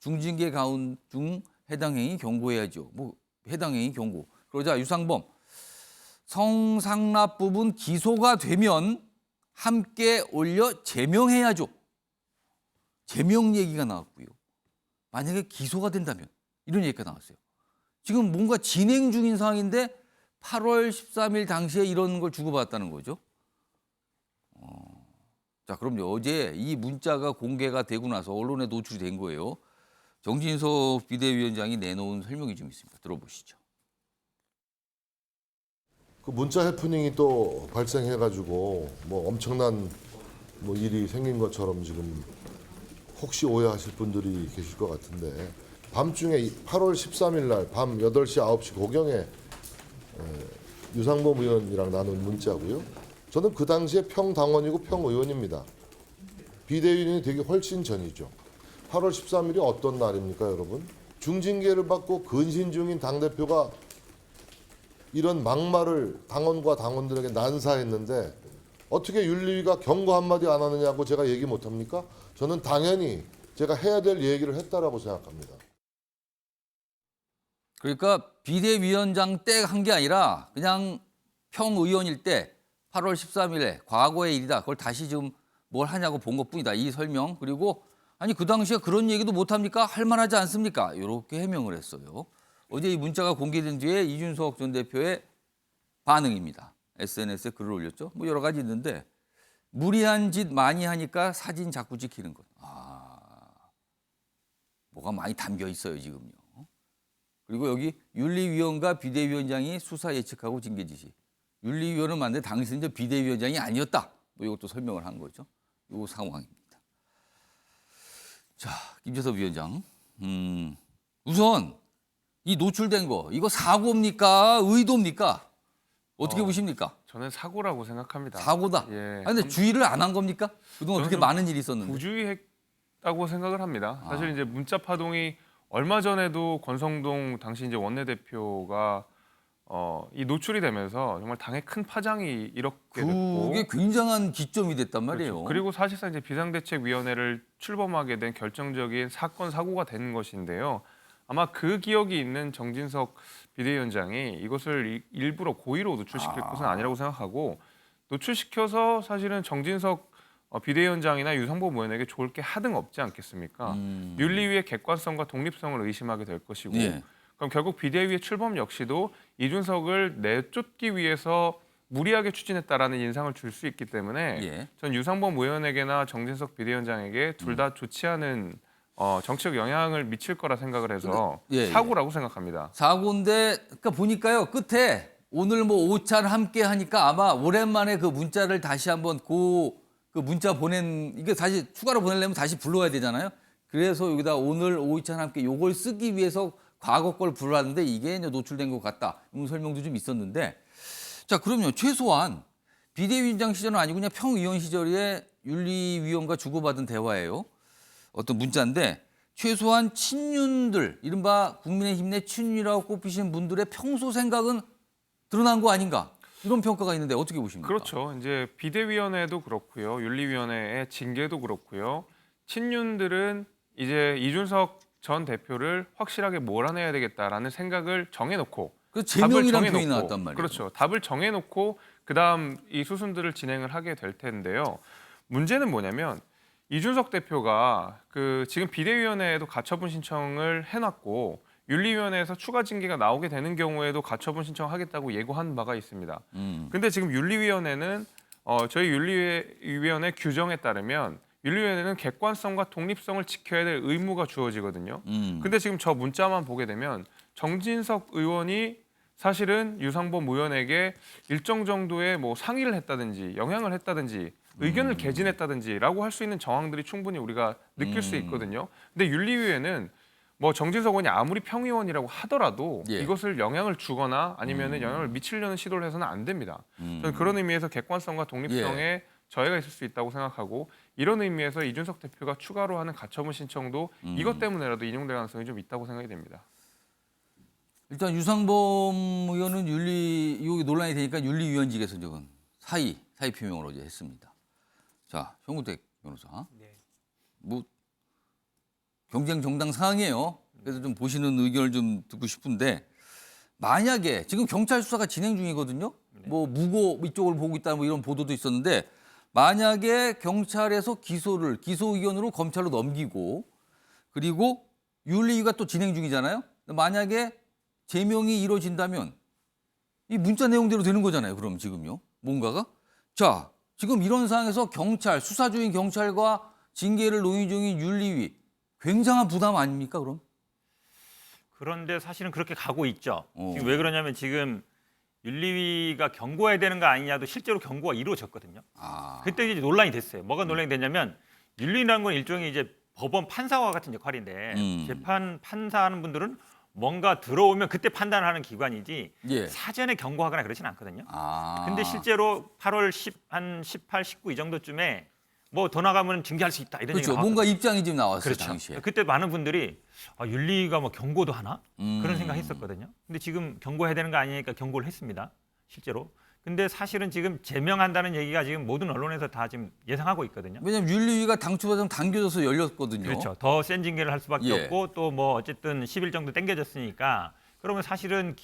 중징계 가운 중 해당 행위 경고해야죠. 뭐 해당 행위 경고. 그러자 유상범, 성상납 부분 기소가 되면 함께 올려 제명해야죠. 제명 얘기가 나왔고요. 만약에 기소가 된다면 이런 얘기가 나왔어요. 지금 뭔가 진행 중인 상황인데 8월 13일 당시에 이런 걸 주고받았다는 거죠. 자, 그럼 어제 이 문자가 공개가 되고 나서 언론에 노출이 된 거예요. 정진석 비대위원장이 내놓은 설명이 좀 있습니다. 들어보시죠. 그 문자 해프닝이 또 발생해가지고 뭐 엄청난 뭐 일이 생긴 것처럼 지금 혹시 오해하실 분들이 계실 것 같은데 밤중에 8월 13일 날 밤 8시 9시 고경에 유상범 의원이랑 나눈 문자고요. 저는 그 당시에 평당원이고 평의원입니다. 비대위원이 되기 훨씬 전이죠. 8월 13일이 어떤 날입니까, 여러분? 중징계를 받고 근신 중인 당대표가 이런 막말을 당원과 당원들에게 난사했는데 어떻게 윤리위가 경고 한마디 안 하느냐고 제가 얘기 못합니까? 저는 당연히 제가 해야 될 얘기를 했다라고 생각합니다. 그러니까 비대위원장 때 한 게 아니라 그냥 평의원일 때 8월 13일에 과거의 일이다. 그걸 다시 지금 뭘 하냐고 본 것뿐이다. 이 설명. 그리고 아니 그 당시에 그런 얘기도 못합니까? 할 만하지 않습니까? 이렇게 해명을 했어요. 어제 이 문자가 공개된 뒤에 이준석 전 대표의 반응입니다. SNS에 글을 올렸죠. 뭐 여러 가지 있는데 무리한 짓 많이 하니까 사진 자꾸 찍히는 것. 뭐가 많이 담겨 있어요 지금요. 그리고 여기 윤리위원과 비대위원장이 수사 예측하고 징계 지시. 윤리위원은 맞는데 당신은 이제 비대위원장이 아니었다. 뭐 이것도 설명을 한 거죠. 이 상황입니다. 자, 김재섭 위원장. 우선 이 노출된 거 이거 사고입니까? 의도입니까? 어떻게 보십니까? 저는 사고라고 생각합니다. 사고다. 예. 근데 주의를 안 한 겁니까? 그동안 그렇게 좀 많은 일이 있었는데. 부주의했다고 생각을 합니다. 사실 이제 문자 파동이 얼마 전에도 권성동 당시 이제 원내대표가 이 노출이 되면서 정말 당에 큰 파장이 일었게 됐고 그게 굉장한 기점이 됐단 말이에요. 그렇죠. 그리고 사실상 이제 비상대책위원회를 출범하게 된 결정적인 사건 사고가 된 것인데요. 아마 그 기억이 있는 정진석 비대위원장이 이것을 일부러 고의로 노출시킬 것은 아니라고 생각하고 노출시켜서 사실은 정진석 비대위원장이나 유상범 의원에게 좋을 게 하등 없지 않겠습니까? 윤리위의 객관성과 독립성을 의심하게 될 것이고 예. 그럼 결국 비대위의 출범 역시도 이준석을 내쫓기 위해서 무리하게 추진했다라는 인상을 줄 수 있기 때문에 예. 전 유상범 의원에게나 정진석 비대위원장에게 둘 다 좋지 않은 정치적 영향을 미칠 거라 생각을 해서 예, 예. 사고라고 생각합니다. 사고인데 그러니까 보니까요. 끝에 오늘 뭐 오찬 함께 하니까 아마 오랜만에 그 문자를 다시 한번 그 문자 보낸 이게 다시 추가로 보내려면 다시 불러야 되잖아요. 그래서 여기다 오늘 오찬 함께 요걸 쓰기 위해서 과거 걸 불렀는데 이게 이제 노출된 것 같다. 이런 설명도 좀 있었는데 자 그럼요. 최소한 비대위원장 시절은 아니고 그냥 평의원 시절에 윤리위원과 주고받은 대화예요. 어떤 문자인데 최소한 친윤들 이른바 국민의힘 내 친윤이라고 꼽히시는 분들의 평소 생각은 드러난 거 아닌가 이런 평가가 있는데 어떻게 보십니까? 그렇죠. 이제 비대위원회도 그렇고요. 윤리위원회의 징계도 그렇고요. 친윤들은 이제 이준석 전 대표를 확실하게 몰아내야 되겠다라는 생각을 정해놓고 그 제명이라는 표현이 나왔단 말이에요. 그렇죠. 답을 정해놓고 그다음 이 수순들을 진행을 하게 될 텐데요. 문제는 뭐냐면 이준석 대표가 그 지금 비대위원회에도 가처분 신청을 해놨고 윤리위원회에서 추가 징계가 나오게 되는 경우에도 가처분 신청하겠다고 예고한 바가 있습니다. 근데 지금 윤리위원회는 저희 윤리위원회 규정에 따르면 윤리위원회는 객관성과 독립성을 지켜야 될 의무가 주어지거든요. 근데 지금 저 문자만 보게 되면 정진석 의원이 사실은 유상범 의원에게 일정 정도의 뭐 상의를 했다든지 영향을 했다든지 의견을 개진했다든지라고 할 수 있는 정황들이 충분히 우리가 느낄 수 있거든요. 근데 윤리위에는 뭐 정진석 의원이 아무리 평의원이라고 하더라도 예. 이것을 영향을 주거나 아니면은 영향을 미치려는 시도를 해서는 안 됩니다. 저는 그런 의미에서 객관성과 독립성에 저해가 있을 수 있다고 생각하고 이런 의미에서 이준석 대표가 추가로 하는 가처분 신청도 이것 때문에라도 인용될 가능성이 좀 있다고 생각이 됩니다. 일단 유상범 의원은 여기 논란이 되니까 윤리위원직에서 지금 사의 표명을 어제 했습니다. 자, 현구택 변호사. 뭐 경쟁 정당 상황이에요. 그래서 좀 보시는 의견을 좀 듣고 싶은데 만약에 지금 경찰 수사가 진행 중이거든요. 뭐 무고 이쪽을 보고 있다 뭐 이런 보도도 있었는데 만약에 경찰에서 기소 의견으로 검찰로 넘기고 그리고 윤리위가 또 진행 중이잖아요. 만약에 제명이 이루어진다면 이 문자 내용대로 되는 거잖아요. 그럼 지금요. 뭔가가. 자, 지금 이런 상황에서 경찰, 수사 중인 경찰과 징계를 논의 중인 윤리위 굉장한 부담 아닙니까, 그럼? 그런데 사실은 그렇게 가고 있죠. 지금 왜 그러냐면 지금 윤리위가 경고해야 되는 거 아니냐도 실제로 경고가 이루어졌거든요. 그때 이제 논란이 됐어요. 뭐가 논란이 됐냐면 윤리위라는 건 일종의 이제 법원 판사와 같은 역할인데 재판 판사하는 분들은 뭔가 들어오면 그때 판단하는 기관이지 예. 사전에 경고하거나 그러진 않거든요. 아. 근데 실제로 8월 한 18, 19 이 정도쯤에 뭐 더 나가면 징계할 수 있다 이런 그렇죠. 얘기가 뭔가 나왔거든요. 입장이 지금 나왔어요. 그렇죠. 당시에. 그때 많은 분들이 윤리위가 뭐 경고도 하나 그런 생각했었거든요. 근데 지금 경고해야 되는 거 아니니까 경고를 했습니다. 실제로. 근데 사실은 지금 제명한다는 얘기가 지금 모든 언론에서 다 지금 예상하고 있거든요. 왜냐하면 윤리위가 당초보다 좀 당겨져서 열렸거든요. 그렇죠. 더 센 징계를 할 수밖에 예. 없고 또 뭐 어쨌든 10일 정도 당겨졌으니까 그러면 사실은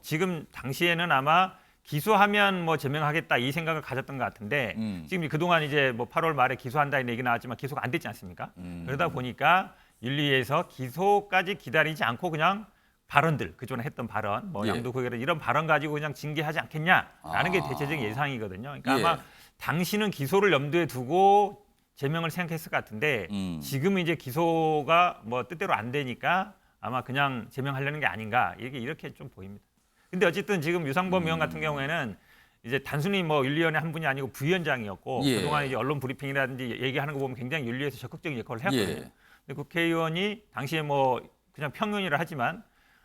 지금 당시에는 아마 기소하면 뭐 제명하겠다 이 생각을 가졌던 것 같은데 지금 그동안 이제 뭐 8월 말에 기소한다는 얘기 나왔지만 기소가 안 됐지 않습니까? 그러다 보니까 윤리위에서 기소까지 기다리지 않고 그냥 발언들 그전에 했던 발언 뭐 예. 양도구역이라 이런 발언 가지고 그냥 징계하지 않겠냐라는 게 대체적인 예상이거든요. 그러니까 예. 아마 당시는 기소를 염두에 두고 제명을 생각했을 것 같은데 지금은 이제 기소가 뭐 뜻대로 안 되니까 아마 그냥 제명하려는 게 아닌가 이렇게 좀 보입니다. 근데 어쨌든 지금 유상범 의원 같은 경우에는 이제 단순히 뭐 윤리위원회 한 분이 아니고 부위원장이었고 예. 그동안 이제 언론 브리핑이라든지 얘기하는 거 보면 굉장히 윤리위에서 적극적인 역할을 해왔거든요. 예. 근데 국회의원이 당시에 뭐 그냥 평론이라 하지만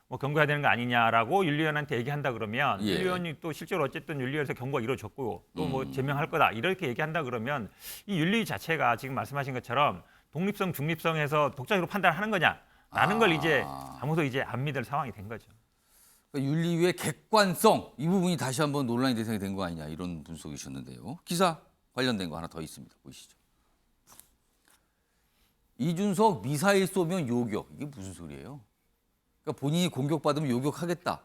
뭐 경고해야 되는 거 아니냐라고 윤리위원한테 얘기한다 그러면 예. 윤리위원이 또 실제로 어쨌든 윤리위에서 경고가 이루어졌고 또 뭐 제명할 거다 이렇게 얘기한다 그러면 이 윤리위 자체가 지금 말씀하신 것처럼 독립성 중립성에서 독자적으로 판단하는 거냐라는 걸 이제 아무도 이제 안 믿을 상황이 된 거죠. 그러니까 윤리위의 객관성 이 부분이 다시 한번 논란의 대상이 된 거 아니냐 이런 분석이셨는데요. 기사 관련된 거 하나 더 있습니다. 보시죠. 이준석 미사일 쏘면 요격 이게 무슨 소리예요? 그러니까 본인이 공격받으면 요격하겠다.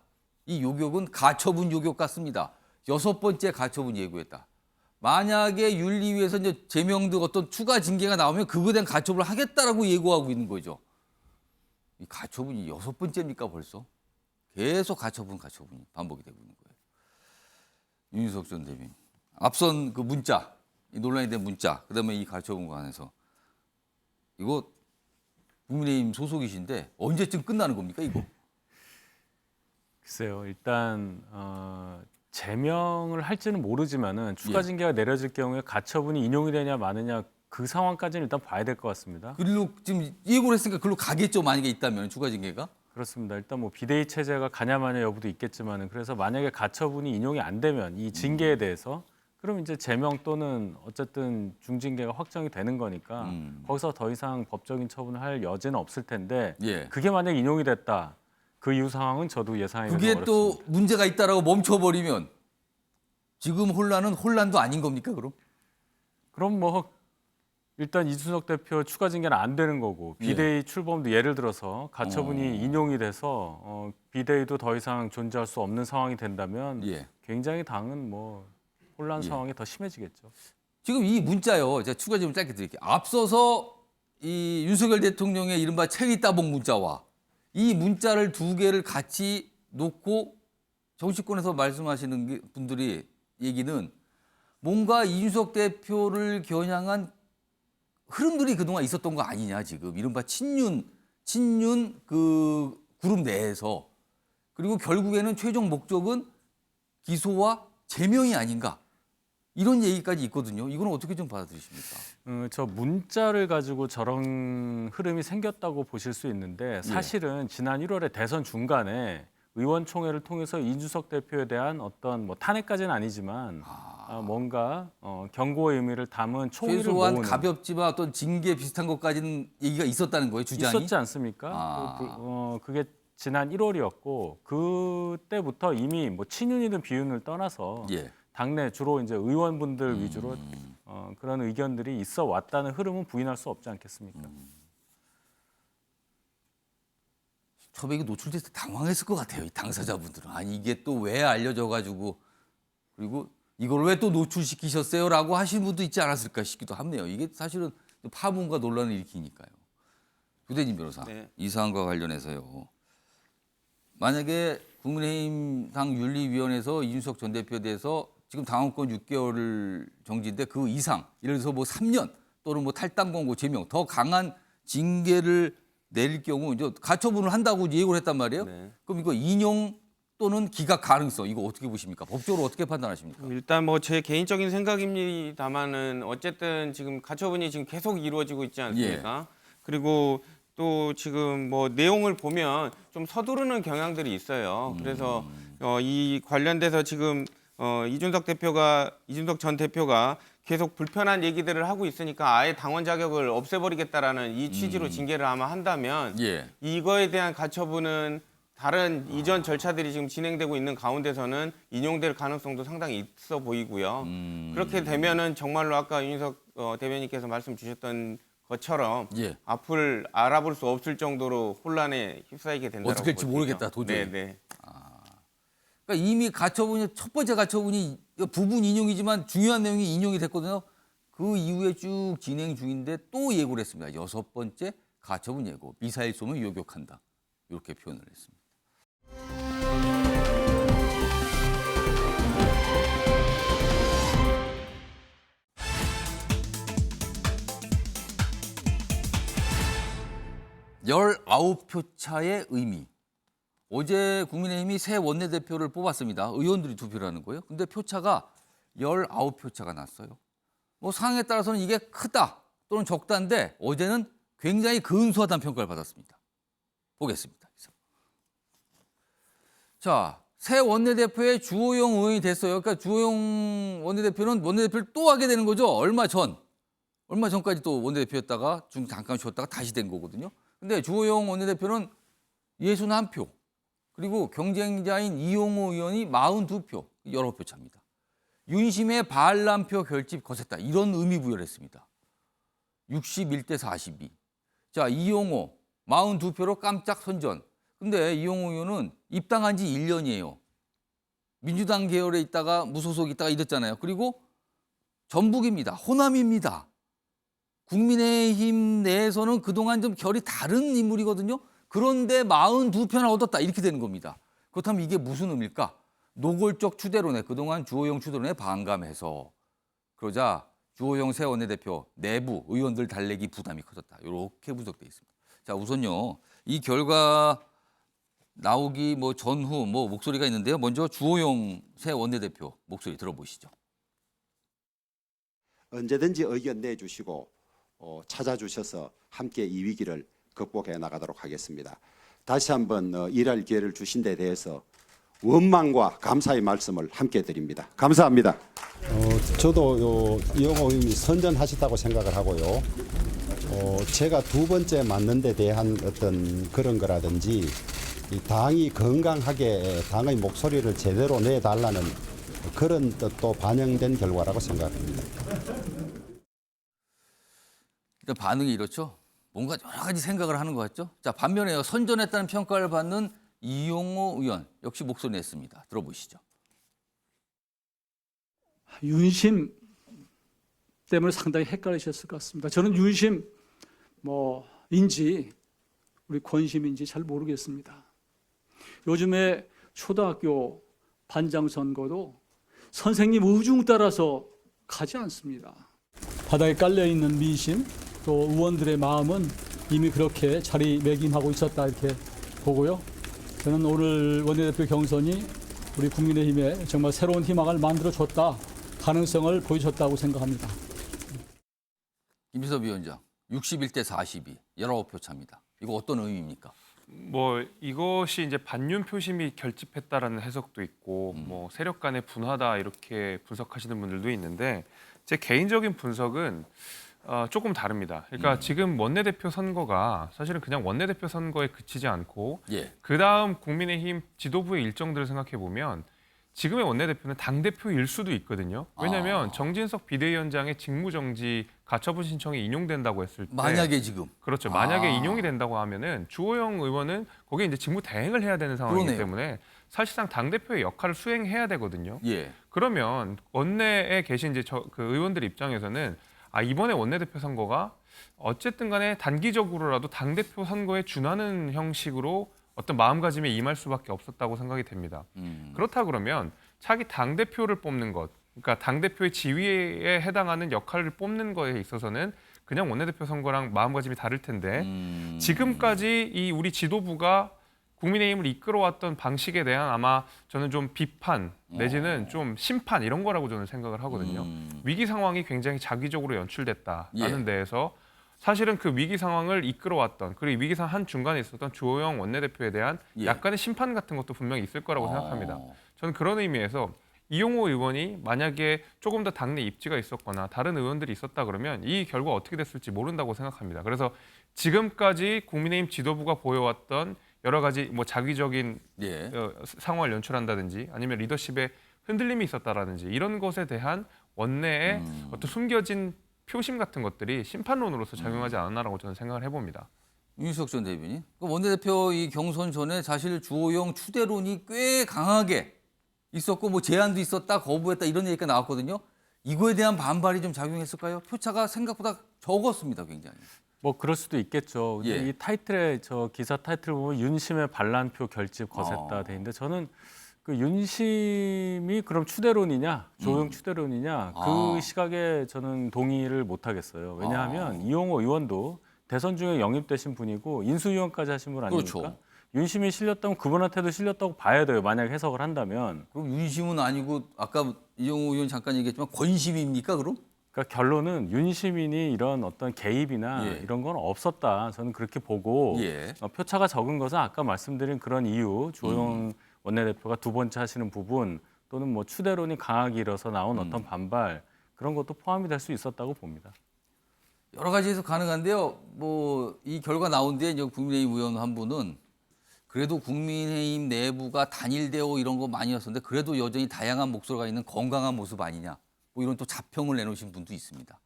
이 요격은 가처분 요격 같습니다. 6번째 가처분 예고했다. 만약에 윤리위에서 이제 제명 등 어떤 추가 징계가 나오면 그거에 대한 가처분을 하겠다라고 예고하고 있는 거죠. 이 가처분이 6번째입니까 벌써? 계속 가처분이 반복이 되고 있는 거예요. 윤희석 전 대변인. 앞선 그 문자, 이 논란이 된 문자, 그다음에 이 가처분과 관해서 이거 국민의힘 소속이신데 언제쯤 끝나는 겁니까 이거? 글쎄요. 일단 제명을 할지는 모르지만은 추가 예. 징계가 내려질 경우에 가처분이 인용이 되냐 마느냐 그 상황까지는 일단 봐야 될 것 같습니다. 그리로 지금 예고를 했으니까 그걸로 가겠죠 만약에 있다면 추가 징계가? 그렇습니다. 일단 뭐 비대위 체제가 가냐 마냐 여부도 있겠지만은 그래서 만약에 가처분이 인용이 안 되면 이 징계에 대해서 그럼 이제 제명 또는 어쨌든 중징계가 확정이 되는 거니까 거기서 더 이상 법적인 처분을 할 여지는 없을 텐데 예. 그게 만약 인용이 됐다. 그 이후 상황은 저도 예상하기가 그게 어렵습니다. 또 문제가 있다라고 멈춰버리면 지금 혼란은 혼란도 아닌 겁니까 그럼? 그럼 뭐 일단 이준석 대표 추가 징계는 안 되는 거고 비대위 출범도 예를 들어서 가처분이 인용이 돼서 비대위도 더 이상 존재할 수 없는 상황이 된다면 예. 굉장히 당은 뭐 혼란 예. 상황이 더 심해지겠죠. 지금 이 문자요. 제가 추가 질문 짧게 드릴게요. 앞서서 이 윤석열 대통령의 이른바 체리 따봉 문자와 이 문자를 두 개를 같이 놓고 정치권에서 말씀하시는 분들이 얘기는 뭔가 이준석 대표를 겨냥한 흐름들이 그동안 있었던 거 아니냐 지금 이른바 친윤 그 그룹 내에서. 그리고 결국에는 최종 목적은 기소와 제명이 아닌가. 이런 얘기까지 있거든요. 이건 어떻게 좀 받아들이십니까? 저 문자를 가지고 저런 흐름이 생겼다고 보실 수 있는데 사실은 지난 1월에 대선 중간에 의원총회를 통해서 이준석 대표에 대한 어떤 뭐 탄핵까지는 아니지만 뭔가 경고의 의미를 담은 총의를 최소한 모으는 가볍지만 어떤 징계 비슷한 것까지는 얘기가 있었다는 거예요, 주장이? 있었지 않습니까? 그게 지난 1월이었고 그때부터 이미 뭐 친윤이든 비윤을 떠나서 예. 당내 주로 이제 의원분들 위주로 그런 의견들이 있어 왔다는 흐름은 부인할 수 없지 않겠습니까? 처음에 이게 노출돼서 당황했을 것 같아요. 이 당사자분들은. 아니 이게 또 왜 알려져가지고 그리고 이걸 왜 또 노출시키셨어요라고 하신 분도 있지 않았을까 싶기도 하네요. 이게 사실은 파문과 논란을 일으키니까요. 유대진 변호사, 네. 이 사안과 관련해서요. 만약에 국민의힘 당 윤리위원회에서 이준석 전 대표에 대해서 지금 당원권 6개월을 정지인데 그 이상, 예를 들어서 뭐 3년 또는 뭐 탈당 권고 제명 더 강한 징계를 내릴 경우 이제 가처분을 한다고 예고를 했단 말이에요. 네. 그럼 이거 인용 또는 기각 가능성 이거 어떻게 보십니까? 법적으로 어떻게 판단하십니까? 일단 뭐 제 개인적인 생각입니다만은 어쨌든 지금 가처분이 지금 계속 이루어지고 있지 않습니까? 그리고 또 지금 뭐 내용을 보면 좀 서두르는 경향들이 있어요. 그래서 이 관련돼서 지금 이준석 전 대표가 계속 불편한 얘기들을 하고 있으니까 아예 당원 자격을 없애버리겠다라는 이 취지로 징계를 아마 한다면 예. 이거에 대한 가처분은 다른 이전 절차들이 지금 진행되고 있는 가운데서는 인용될 가능성도 상당히 있어 보이고요. 그렇게 되면은 정말로 아까 윤석 대변인께서 말씀 주셨던 것처럼 예. 앞을 알아볼 수 없을 정도로 혼란에 휩싸이게 된다고 어떻게 될지 모르겠다, 도저히. 네. 그러니까 이미 가처분이 첫 번째 가처분이 부분 인용이지만 중요한 내용이 인용이 됐거든요. 그 이후에 쭉 진행 중인데 또 예고를 했습니다. 6번째 가처분 예고. 미사일 쏘면 요격한다. 이렇게 표현을 했습니다. (19표) 차의 의미. 어제 국민의힘이 새 원내대표를 뽑았습니다. 의원들이 투표를 하는 거예요. 근데 표차가 19표 차가 났어요. 뭐 상황에 따라서는 이게 크다 또는 적다인데 어제는 굉장히 근소하다는 평가를 받았습니다. 보겠습니다. 자, 새 원내대표의 주호영 의원이 됐어요. 그러니까 주호영 원내대표는 원내대표를 또 하게 되는 거죠. 얼마 전까지 또 원내대표였다가 잠깐 쉬었다가 다시 된 거거든요. 근데 주호영 원내대표는 61표. 그리고 경쟁자인 이용호 의원이 42표, 19표 차입니다. 윤심의 반란표 결집 거셌다. 이런 의미 부여를 했습니다. 61대 42. 자, 이용호 42표로 깜짝 선전. 근데 이용호 의원은 입당한 지 1년이에요. 민주당 계열에 있다가 무소속 있다가 이랬잖아요. 그리고 전북입니다. 호남입니다. 국민의힘 내에서는 그동안 좀 결이 다른 인물이거든요. 그런데 42표나 얻었다 이렇게 되는 겁니다. 그렇다면 이게 무슨 의미일까? 노골적 추대론에 그동안 주호영 추대론에 반감해서 그러자 주호영 새 원내대표 내부 의원들 달래기 부담이 커졌다. 이렇게 분석돼 있습니다. 자, 우선요 이 결과 나오기 뭐 전후 뭐 목소리가 있는데요. 먼저 주호영 새 원내대표 목소리 들어보시죠. 언제든지 의견 내주시고 찾아주셔서 함께 이 위기를 극복해 나가도록 하겠습니다. 다시 한번 일할 기회를 주신 데 대해서 원망과 감사의 말씀을 함께 드립니다. 감사합니다. 저도 이용호 의원이 선전하셨다고 생각을 하고요. 제가 두 번째 맞는 데 대한 어떤 그런 거라든지 이 당이 건강하게 당의 목소리를 제대로 내달라는 그런 뜻도 반영된 결과라고 생각합니다. 일단 반응이 이렇죠. 뭔가 여러 가지 생각을 하는 것 같죠. 자, 반면에 선전했다는 평가를 받는 이용호 의원 역시 목소리 냈습니다. 들어보시죠. 윤심 때문에 상당히 헷갈리셨을 것 같습니다. 저는 윤심 인지 우리 권심인지 잘 모르겠습니다. 요즘에 초등학교 반장 선거도 선생님 의중 따라서 가지 않습니다. 바닥에 깔려있는 민심 또 의원들의 마음은 이미 그렇게 자리매김하고 있었다 이렇게 보고요. 저는 오늘 원내대표 경선이 우리 국민의힘에 정말 새로운 희망을 만들어줬다, 가능성을 보여줬다고 생각합니다. 김비섭 위원장, 61대 42, 19표 차입니다. 이거 어떤 의미입니까? 뭐 이것이 이제 반윤 표심이 결집했다라는 해석도 있고 뭐 세력 간의 분화다 이렇게 분석하시는 분들도 있는데 제 개인적인 분석은 조금 다릅니다. 그러니까 지금 원내대표 선거가 사실은 그냥 원내대표 선거에 그치지 않고 예. 그다음 국민의힘 지도부의 일정들을 생각해 보면 지금의 원내대표는 당대표일 수도 있거든요. 왜냐하면 정진석 비대위원장의 직무정지 가처분 신청이 인용된다고 했을 때 만약에 지금. 그렇죠. 만약에 인용이 된다고 하면은 주호영 의원은 거기에 이제 직무 대행을 해야 되는 상황이기 그러네요. 때문에 사실상 당대표의 역할을 수행해야 되거든요. 예. 그러면 원내에 계신 이제 그 의원들 입장에서는 이번에 원내대표 선거가 어쨌든 간에 단기적으로라도 당대표 선거에 준하는 형식으로 어떤 마음가짐에 임할 수밖에 없었다고 생각이 됩니다. 그렇다 그러면 차기 당대표를 뽑는 것, 그러니까 당대표의 지위에 해당하는 역할을 뽑는 거에 있어서는 그냥 원내대표 선거랑 마음가짐이 다를 텐데 지금까지 이 우리 지도부가 국민의힘을 이끌어왔던 방식에 대한 아마 저는 좀 비판 내지는 좀 심판 이런 거라고 저는 생각을 하거든요. 위기 상황이 굉장히 자기적으로 연출됐다라는 데에서 사실은 그 위기 상황을 이끌어왔던 그리고 위기 상황 한 중간에 있었던 주호영 원내대표에 대한 약간의 심판 같은 것도 분명히 있을 거라고 생각합니다. 저는 그런 의미에서 이용호 의원이 만약에 조금 더 당내 입지가 있었거나 다른 의원들이 있었다 그러면 이 결과 어떻게 됐을지 모른다고 생각합니다. 그래서 지금까지 국민의힘 지도부가 보여왔던 여러 가지 뭐 자기적인 상황을 연출한다든지 아니면 리더십에 흔들림이 있었다라든지 이런 것에 대한 원내의 어떤 숨겨진 표심 같은 것들이 심판론으로서 작용하지 않았나라고 저는 생각을 해봅니다. 윤희석 전 대변인, 원내대표 이 경선 전에 사실 주호영 추대론이 꽤 강하게 있었고 뭐 제안도 있었다, 거부했다 이런 얘기가 나왔거든요. 이거에 대한 반발이 좀 작용했을까요? 표차가 생각보다 적었습니다, 굉장히. 뭐 그럴 수도 있겠죠. 근데 예. 이 타이틀에 저 기사 타이틀 보면 윤심의 반란표 결집 거셌다 돼 있는데 저는 그 윤심이 그럼 추대론이냐, 조영 추대론이냐 그 시각에 저는 동의를 못 하겠어요. 왜냐하면 이용호 의원도 대선 중에 영입되신 분이고 인수위원까지 하신 분 아닙니까? 그렇죠. 윤심이 실렸다면 그분한테도 실렸다고 봐야 돼요. 만약 해석을 한다면. 그럼 윤심은 아니고 아까 이용호 의원 잠깐 얘기했지만 권심입니까 그럼? 그러니까 결론은 윤시민이 이런 어떤 개입이나 이런 건 없었다. 저는 그렇게 보고 표차가 적은 것은 아까 말씀드린 그런 이유, 조영 원내대표가 두 번째 하시는 부분 또는 뭐 추대론이 강하게 일어서 나온 어떤 반발 그런 것도 포함이 될 수 있었다고 봅니다. 여러 가지에서 가능한데요. 뭐 이 결과 나온 뒤에 이제 국민의힘 의원 한 분은 그래도 국민의힘 내부가 단일되어 이런 거 많이 왔었는데 그래도 여전히 다양한 목소리가 있는 건강한 모습 아니냐. 뭐 이런 또 자평을 내놓으신 분도 있습니다.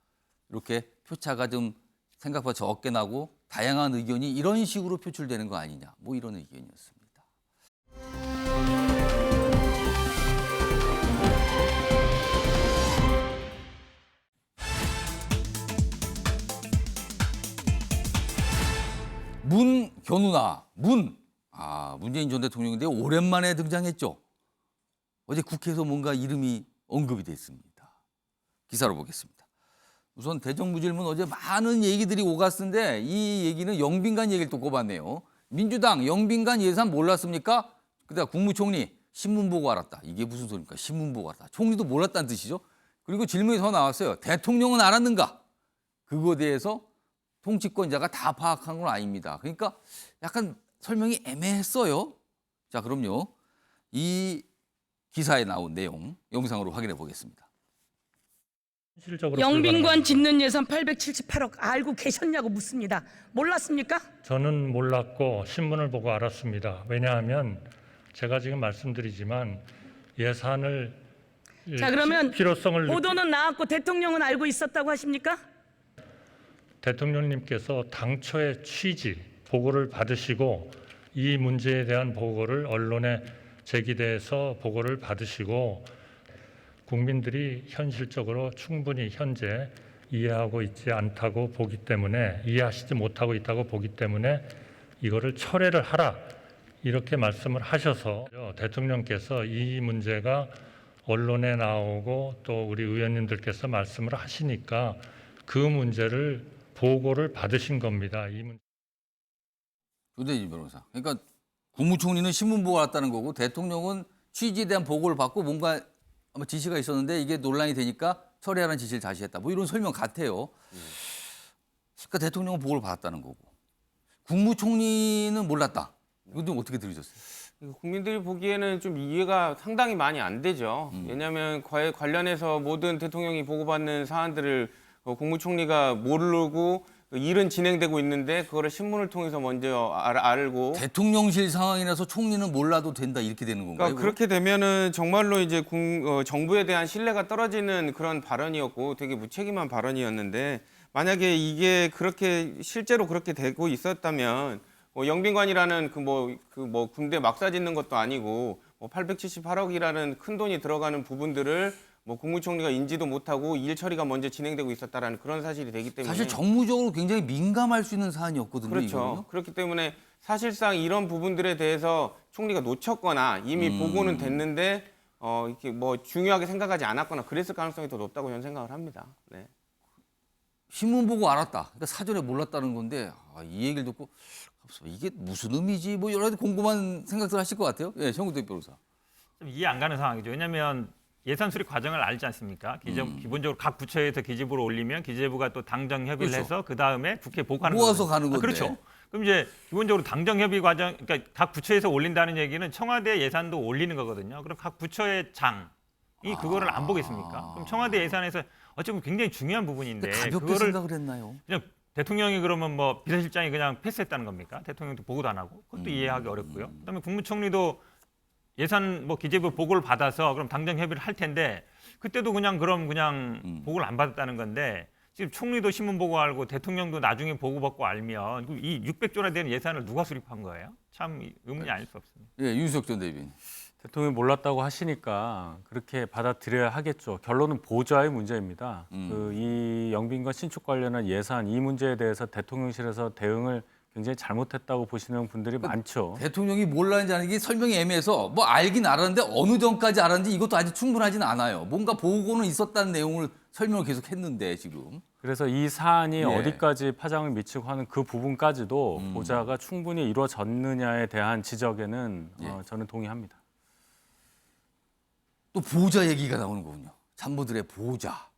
이렇게 표차가 좀 생각보다 적게 나고 다양한 의견이 이런 식으로 표출되는 거 아니냐. 뭐 이런 의견이었습니다. 문 견우나 문재인 전 대통령인데 오랜만에 등장했죠. 어제 국회에서 뭔가 이름이 언급이 됐습니다. 기사로 보겠습니다. 우선 대정부질문 어제 많은 얘기들이 오갔는데 이 얘기는 영빈관 얘기를 또 꼽았네요. 민주당 영빈관 예산 몰랐습니까? 그다음 국무총리 신문 보고 알았다. 이게 무슨 소리입니까? 신문 보고 알았다. 총리도 몰랐다는 뜻이죠. 그리고 질문이 더 나왔어요. 대통령은 알았는가? 그거에 대해서 통치권자가 다 파악한 건 아닙니다. 그러니까 약간 설명이 애매했어요. 자, 그럼요. 이 기사에 나온 내용 영상으로 확인해 보겠습니다. 영빈관 짓는 예산 878억 알고 계셨냐고 묻습니다. 몰랐습니까? 저는 몰랐고 신문을 보고 알았습니다. 왜냐하면 제가 지금 말씀드리지만 예산을 자, 그러면 필요성을 보도는 나왔고 대통령은 알고 있었다고 하십니까? 대통령님께서 당초의 취지 보고를 받으시고 이 문제에 대한 보고를 언론에 제기돼서 보고를 받으시고 국민들이 현실적으로 충분히 현재 이해하고 있지 않다고 보기 때문에 이해하시지 못하고 있다고 보기 때문에 이거를 철회를 하라 이렇게 말씀을 하셔서 대통령께서 이 문제가 언론에 나오고 또 우리 의원님들께서 말씀을 하시니까 그 문제를 보고를 받으신 겁니다. 이 문제. 조대진 변호사. 그러니까 국무총리는 신문 보고를 왔다는 거고 대통령은 취지에 대한 보고를 받고 뭔가 아마 지시가 있었는데 이게 논란이 되니까 철회하라는 지시를 다시 했다. 뭐 이런 설명 같아요. 그러니까 대통령은 보고를 받았다는 거고 국무총리는 몰랐다. 이것도 어떻게 들으셨어요? 국민들이 보기에는 좀 이해가 상당히 많이 안 되죠. 왜냐하면 관련해서 모든 대통령이 보고받는 사안들을 국무총리가 모르고 일은 진행되고 있는데 그거를 신문을 통해서 먼저 알고 대통령실 상황이라서 총리는 몰라도 된다 이렇게 되는 건가요? 그러니까 그렇게 되면은 정말로 이제 정부에 대한 신뢰가 떨어지는 그런 발언이었고 되게 무책임한 발언이었는데 만약에 이게 그렇게 실제로 그렇게 되고 있었다면 영빈관이라는 군대 막사 짓는 것도 아니고 878억이라는 큰 돈이 들어가는 부분들을 국무총리가 인지도 못하고 일 처리가 먼저 진행되고 있었다라는 그런 사실이 되기 때문에 사실 정무적으로 굉장히 민감할 수 있는 사안이었거든요. 그렇죠. 이거는요? 그렇기 때문에 사실상 이런 부분들에 대해서 총리가 놓쳤거나 이미 보고는 됐는데 이렇게 중요하게 생각하지 않았거나 그랬을 가능성이 더 높다고 저는 생각을 합니다. 네. 신문 보고 알았다. 그러니까 사전에 몰랐다는 건데 이 얘기를 듣고 이게 무슨 의미지? 뭐 여러 가지 궁금한 생각들 하실 것 같아요. 예, 정우택 변호사. 좀 이해 안 가는 상황이죠. 왜냐하면 예산 수립 과정을 알지 않습니까? 기본적으로 각 부처에서 기재부로 올리면 기재부가 또 당정 협의를 그렇죠. 해서 그 다음에 국회에 보고하는 모아서 거거든요. 가는 건데. 그렇죠. 그럼 이제 기본적으로 당정 협의 과정, 그러니까 각 부처에서 올린다는 얘기는 청와대 예산도 올리는 거거든요. 그럼 각 부처의 장이 그거를 안 보겠습니까? 그럼 청와대 예산에서 어쩌면 굉장히 중요한 부분인데 가볍게 그거를 생각을 했나요? 그냥 대통령이 그러면 비서실장이 그냥 패스했다는 겁니까? 대통령도 보고도 안 하고 그것도 이해하기 어렵고요. 그다음에 국무총리도 예산 기재부 보고를 받아서 그럼 당정 협의를 할 텐데 그때도 그냥 보고를 안 받았다는 건데 지금 총리도 신문 보고 알고 대통령도 나중에 보고 받고 알면 이 600조나 되는 예산을 누가 수립한 거예요? 참 의문이 아닐 수 없습니다. 예, 윤석 전 대변인. 대통령이 몰랐다고 하시니까 그렇게 받아들여야 하겠죠. 결론은 보좌의 문제입니다. 이 영빈관 신축 관련한 예산 이 문제에 대해서 대통령실에서 대응을 굉장히 잘못했다고 보시는 분들이 많죠. 대통령이 몰랐는지 아는 게 설명이 애매해서 알긴 알았는데 어느 점까지 알았는지 이것도 아직 충분하지는 않아요. 뭔가 보고는 있었다는 내용을 설명을 계속 했는데 지금. 그래서 이 사안이 예. 어디까지 파장을 미치고 하는 그 부분까지도 보좌가 충분히 이루어졌느냐에 대한 지적에는 저는 동의합니다. 또 보좌 얘기가 나오는 거군요. 참모들의 보좌.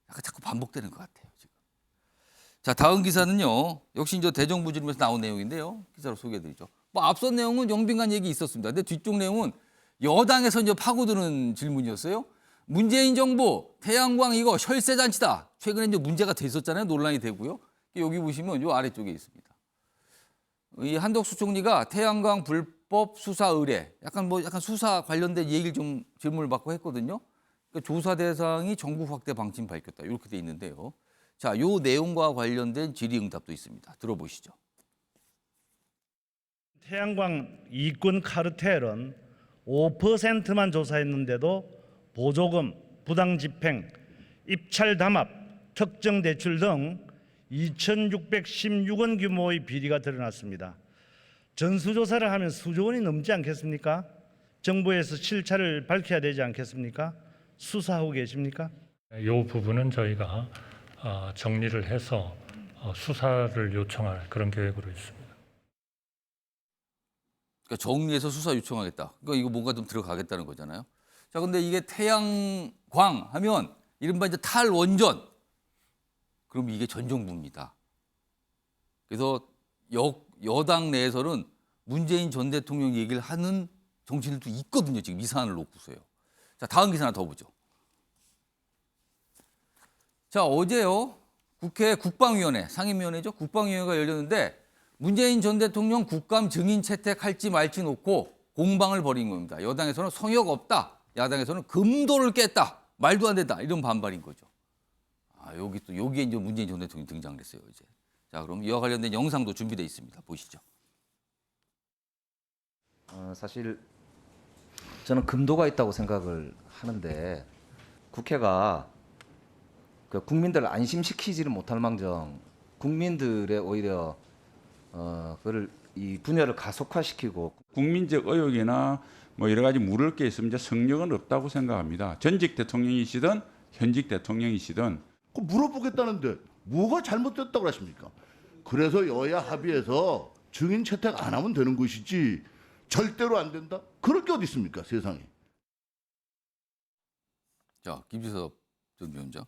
약간 자꾸 반복되는 것 같아요. 지금. 자, 다음 기사는요. 역시 이제 대정부질문에서 나온 내용인데요. 기사로 소개해드리죠. 앞선 내용은 영빈관 얘기 있었습니다. 근데 뒤쪽 내용은 여당에서 이제 파고드는 질문이었어요. 문재인 정부 태양광 이거 혈세 잔치다. 최근에 이제 문제가 됐었잖아요. 논란이 되고요. 여기 보시면 요 아래쪽에 있습니다. 이 한덕수 총리가 태양광 불법 수사 의뢰, 약간 수사 관련된 얘기를 좀 질문을 받고 했거든요. 그러니까 조사 대상이 전국 확대 방침 밝혔다. 이렇게 돼 있는데요. 자, 요 내용과 관련된 질의응답도 있습니다. 들어보시죠. 태양광 이권 카르텔은 5%만 조사했는데도 보조금, 부당집행, 입찰 담합, 특정 대출 등 2,616원 규모의 비리가 드러났습니다. 전수조사를 하면 수조 원이 넘지 않겠습니까? 정부에서 실체를 밝혀야 되지 않겠습니까? 수사하고 계십니까? 이 부분은 저희가 정리를 해서 수사를 요청할 그런 계획으로 있습니다. 그러니까 정리해서 수사 요청하겠다. 그러니까 이거 뭔가 좀 들어가겠다는 거잖아요. 자, 근데 이게 태양광 하면 이른바 이제 탈원전. 그럼 이게 전 정부입니다. 그래서 여당 내에서는 문재인 전 대통령 얘기를 하는 정치인들도 있거든요. 지금 이 사안을 놓고서요. 자, 다음 기사 하나 더 보죠. 자, 어제요. 국회 국방위원회, 상임위원회죠. 국방위원회가 열렸는데 문재인 전 대통령 국감 증인 채택할지 말지 놓고 공방을 벌인 겁니다. 여당에서는 성역 없다. 야당에서는 금도를 깼다. 말도 안 된다. 이런 반발인 거죠. 여기에 이제 문재인 전 대통령이 등장을 했어요, 이제. 자, 그럼 이와 관련된 영상도 준비되어 있습니다. 보시죠. 사실 저는 금도가 있다고 생각을 하는데 국회가 국민들을 안심시키지를 못할 망정 국민들의 오히려 그걸 이 분열을 가속화시키고 국민적 의혹이나 여러 가지 물을 게 있으면 성역은 없다고 생각합니다. 전직 대통령이시든 현직 대통령이시든 물어보겠다는데 뭐가 잘못됐다고 하십니까? 그래서 여야 합의해서 증인 채택 안 하면 되는 것이지 절대로 안 된다? 그럴 게 어디 있습니까, 세상에. 자, 김지섭 전 위원장.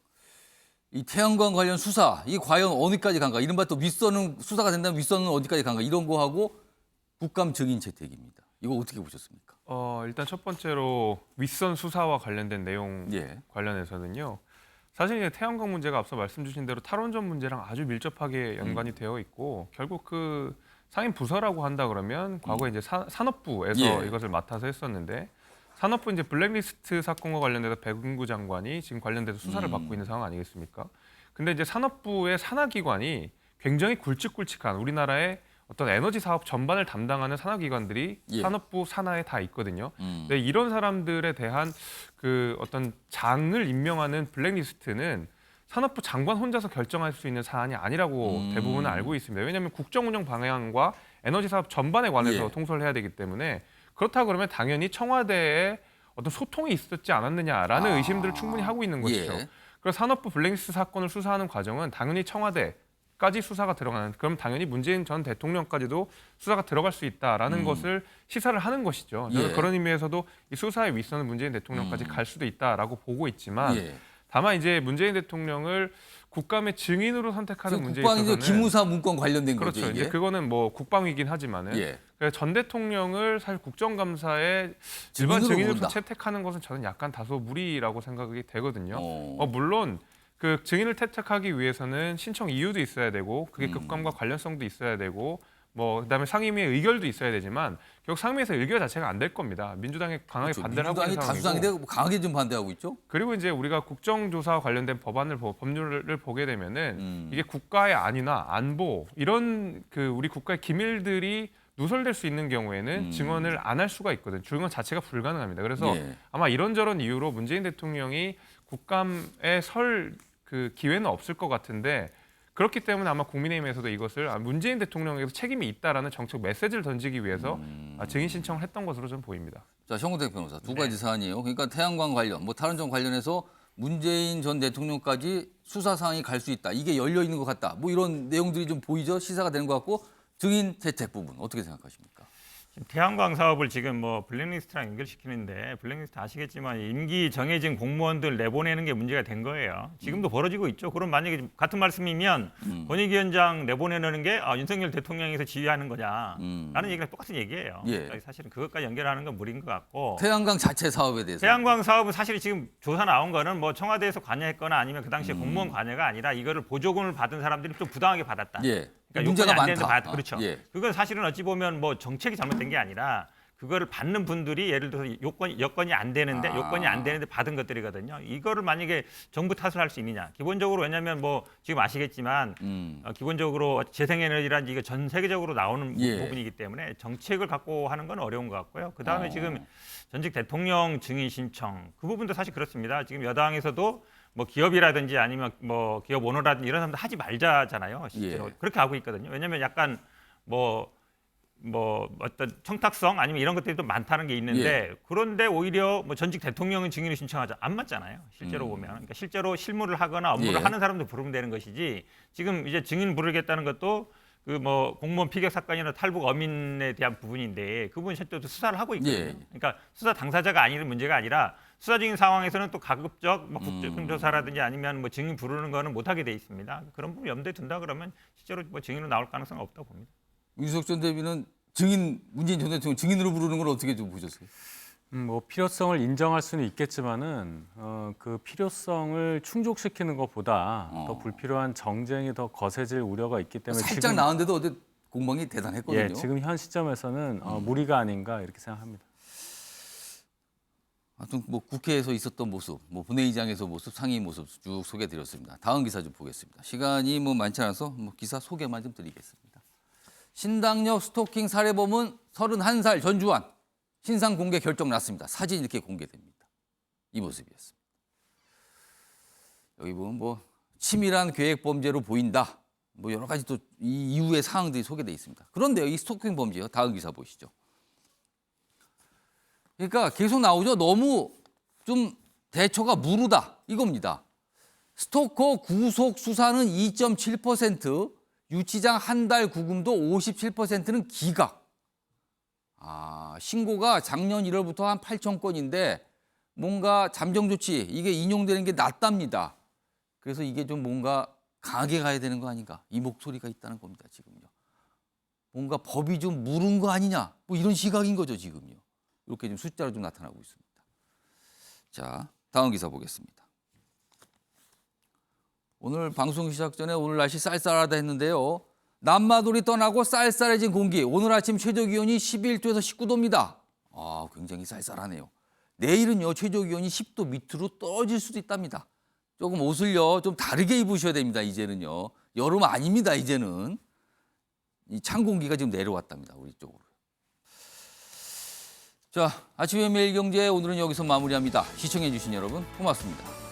이 태양광 관련 수사, 이게 과연 어디까지 간가? 이른바 또 윗선은 수사가 된다면 윗선은 어디까지 간가? 이런 거 하고 국감 증인 채택입니다. 이거 어떻게 보셨습니까? 일단 첫 번째로 윗선 수사와 관련된 내용 관련해서는요. 사실 이제 태양광 문제가 앞서 말씀 주신 대로 탈원전 문제랑 아주 밀접하게 연관이 되어 있고 결국 그 상임 부서라고 한다 그러면 과거에 이제 산업부에서 이것을 맡아서 했었는데 산업부 이제 블랙리스트 사건과 관련돼서 백운구 장관이 지금 관련돼서 수사를 받고 있는 상황 아니겠습니까? 근데 이제 산업부의 산하기관이 굉장히 굵직굵직한 우리나라의 어떤 에너지 사업 전반을 담당하는 산하기관들이 산업부 산하에 다 있거든요. 근데 이런 사람들에 대한 그 어떤 장을 임명하는 블랙리스트는 산업부 장관 혼자서 결정할 수 있는 사안이 아니라고 대부분은 알고 있습니다. 왜냐하면 국정운영 방향과 에너지 사업 전반에 관해서 통솔을 해야 되기 때문에 그렇다 그러면 당연히 청와대에 어떤 소통이 있었지 않았느냐라는 의심들을 충분히 하고 있는 것이죠. 그래서 산업부 블랙리스트 사건을 수사하는 과정은 당연히 청와대까지 수사가 들어가는, 그럼 당연히 문재인 전 대통령까지도 수사가 들어갈 수 있다라는 것을 시사를 하는 것이죠. 그런 의미에서도 이 수사의 윗선은 문재인 대통령까지 갈 수도 있다라고 보고 있지만 다만 이제 문재인 대통령을 국감의 증인으로 선택하는 문제에 있어서는 국방이 기무사 문건 관련된 그렇죠. 거죠. 이제 그거는 뭐 국방이긴 하지만은 전 대통령을 사실 국정감사에 일반 증인으로 채택하는 것은 저는 약간 다소 무리라고 생각이 되거든요. 물론 그 증인을 채택하기 위해서는 신청 이유도 있어야 되고 그게 국감과 관련성도 있어야 되고 그다음에 상임위의 의결도 있어야 되지만 결국 상임위에서 의결 자체가 안 될 겁니다. 민주당이 강하게 반대를 하고 있는 상황이고. 다수당인데 강하게 좀 반대하고 있죠. 그리고 이제 우리가 국정조사와 관련된 법률을 보게 되면은 이게 국가의 안위나 안보 이런 그 우리 국가의 기밀들이 누설될 수 있는 경우에는 증언을 안 할 수가 있거든요. 증언 자체가 불가능합니다. 그래서 아마 이런저런 이유로 문재인 대통령이 국감에 설 그 기회는 없을 것 같은데 그렇기 때문에 아마 국민의힘에서도 이것을 문재인 대통령에게서 책임이 있다라는 정책 메시지를 던지기 위해서 증인 신청을 했던 것으로 좀 보입니다. 자, 정우택 변호사 두 가지 사안이에요. 그러니까 태양광 관련, 탈원전 관련해서 문재인 전 대통령까지 수사 사항이 갈 수 있다. 이게 열려 있는 것 같다. 이런 내용들이 좀 보이죠. 시사가 되는 것 같고 증인 채택 부분 어떻게 생각하십니까? 태양광 사업을 지금 블랙리스트랑 연결시키는데 블랙리스트 아시겠지만 임기 정해진 공무원들 내보내는 게 문제가 된 거예요. 지금도 벌어지고 있죠. 그럼 만약에 같은 말씀이면 권익위원장 내보내는 게 윤석열 대통령에서 지휘하는 거냐라는 얘기가 똑같은 얘기예요. 그러니까 사실은 그것까지 연결하는 건 무리인 것 같고. 태양광 자체 사업에 대해서. 태양광 사업은 사실 지금 조사 나온 거는 청와대에서 관여했거나 아니면 그 당시에 공무원 관여가 아니라 이거를 보조금을 받은 사람들이 좀 부당하게 받았다. 그러니까 문제가 많다. 그렇죠. 그건 사실은 어찌 보면 정책이 잘못된 게 아니라 그거를 받는 분들이 예를 들어서 여건이 안 되는데 받은 것들이거든요. 이거를 만약에 정부 탓을 할 수 있느냐? 기본적으로 왜냐하면 지금 아시겠지만 기본적으로 재생에너지란 이게 전 세계적으로 나오는 부분이기 때문에 정책을 갖고 하는 건 어려운 것 같고요. 그 다음에 지금 전직 대통령 증인 신청 그 부분도 사실 그렇습니다. 지금 여당에서도 기업이라든지 아니면 기업 오너라든지 이런 사람들 하지 말자잖아요. 실제로 그렇게 하고 있거든요. 왜냐하면 약간 어떤 청탁성 아니면 이런 것들이 또 많다는 게 있는데 그런데 오히려 전직 대통령은 증인을 신청하자 안 맞잖아요. 실제로 보면 그러니까 실제로 실무를 하거나 업무를 하는 사람도 부르면 되는 것이지 지금 이제 증인 부르겠다는 것도 공무원 피격 사건이나 탈북 어민에 대한 부분인데 그 부분 실제로 수사를 하고 있거든요. 그러니까 수사 당사자가 아니는 문제가 아니라 수사 중인 상황에서는 또 가급적 국정조사라든지 아니면 증인 부르는 거는 못하게 돼 있습니다. 그런 부분 염두에 둔다 그러면 실제로 증인으로 나올 가능성은 없다고 봅니다. 윤석열 전 대변인은 문재인 전 대통령 증인으로 부르는 걸 어떻게 좀 보셨어요? 필요성을 인정할 수는 있겠지만은 그 필요성을 충족시키는 것보다 더 불필요한 정쟁이 더 거세질 우려가 있기 때문에 살짝 지금, 나왔는데도 어제 공방이 대단했거든요. 지금 현 시점에서는 무리가 아닌가 이렇게 생각합니다. 하여튼 국회에서 있었던 모습, 본회의장에서 모습, 상임 모습 쭉 소개해드렸습니다. 다음 기사 좀 보겠습니다. 시간이 많지 않아서 기사 소개만 좀 드리겠습니다. 신당역 스토킹 살해범은 31살 전주환. 신상 공개 결정 났습니다. 사진 이렇게 공개됩니다. 이 모습이었습니다. 여기 보면 치밀한 계획 범죄로 보인다. 여러 가지 또 이 이후의 사항들이 소개되어 있습니다. 그런데요, 이 스토킹 범죄요. 다음 기사 보시죠. 그러니까 계속 나오죠. 너무 좀 대처가 무르다 이겁니다. 스토커 구속 수사는 2.7%, 유치장 한 달 구금도 57%는 기각. 신고가 작년 1월부터 한 8천 건인데 뭔가 잠정 조치 이게 인용되는 게 낮답니다. 그래서 이게 좀 뭔가 강하게 가야 되는 거 아닌가 이 목소리가 있다는 겁니다. 지금요. 뭔가 법이 좀 무른 거 아니냐 뭐 이런 시각인 거죠. 지금요. 이렇게 좀 숫자로 좀 나타나고 있습니다. 자, 다음 기사 보겠습니다. 오늘 방송 시작 전에 오늘 날씨 쌀쌀하다 했는데요. 남마돌이 떠나고 쌀쌀해진 공기. 오늘 아침 최저 기온이 11도에서 19도입니다. 굉장히 쌀쌀하네요. 내일은요 최저 기온이 10도 밑으로 떨어질 수도 있답니다. 조금 옷을요 좀 다르게 입으셔야 됩니다. 이제는요 여름 아닙니다. 이제는 이 찬 공기가 지금 내려왔답니다. 우리 쪽으로. 자, 아침의 매일경제 오늘은 여기서 마무리합니다. 시청해 주신 여러분 고맙습니다.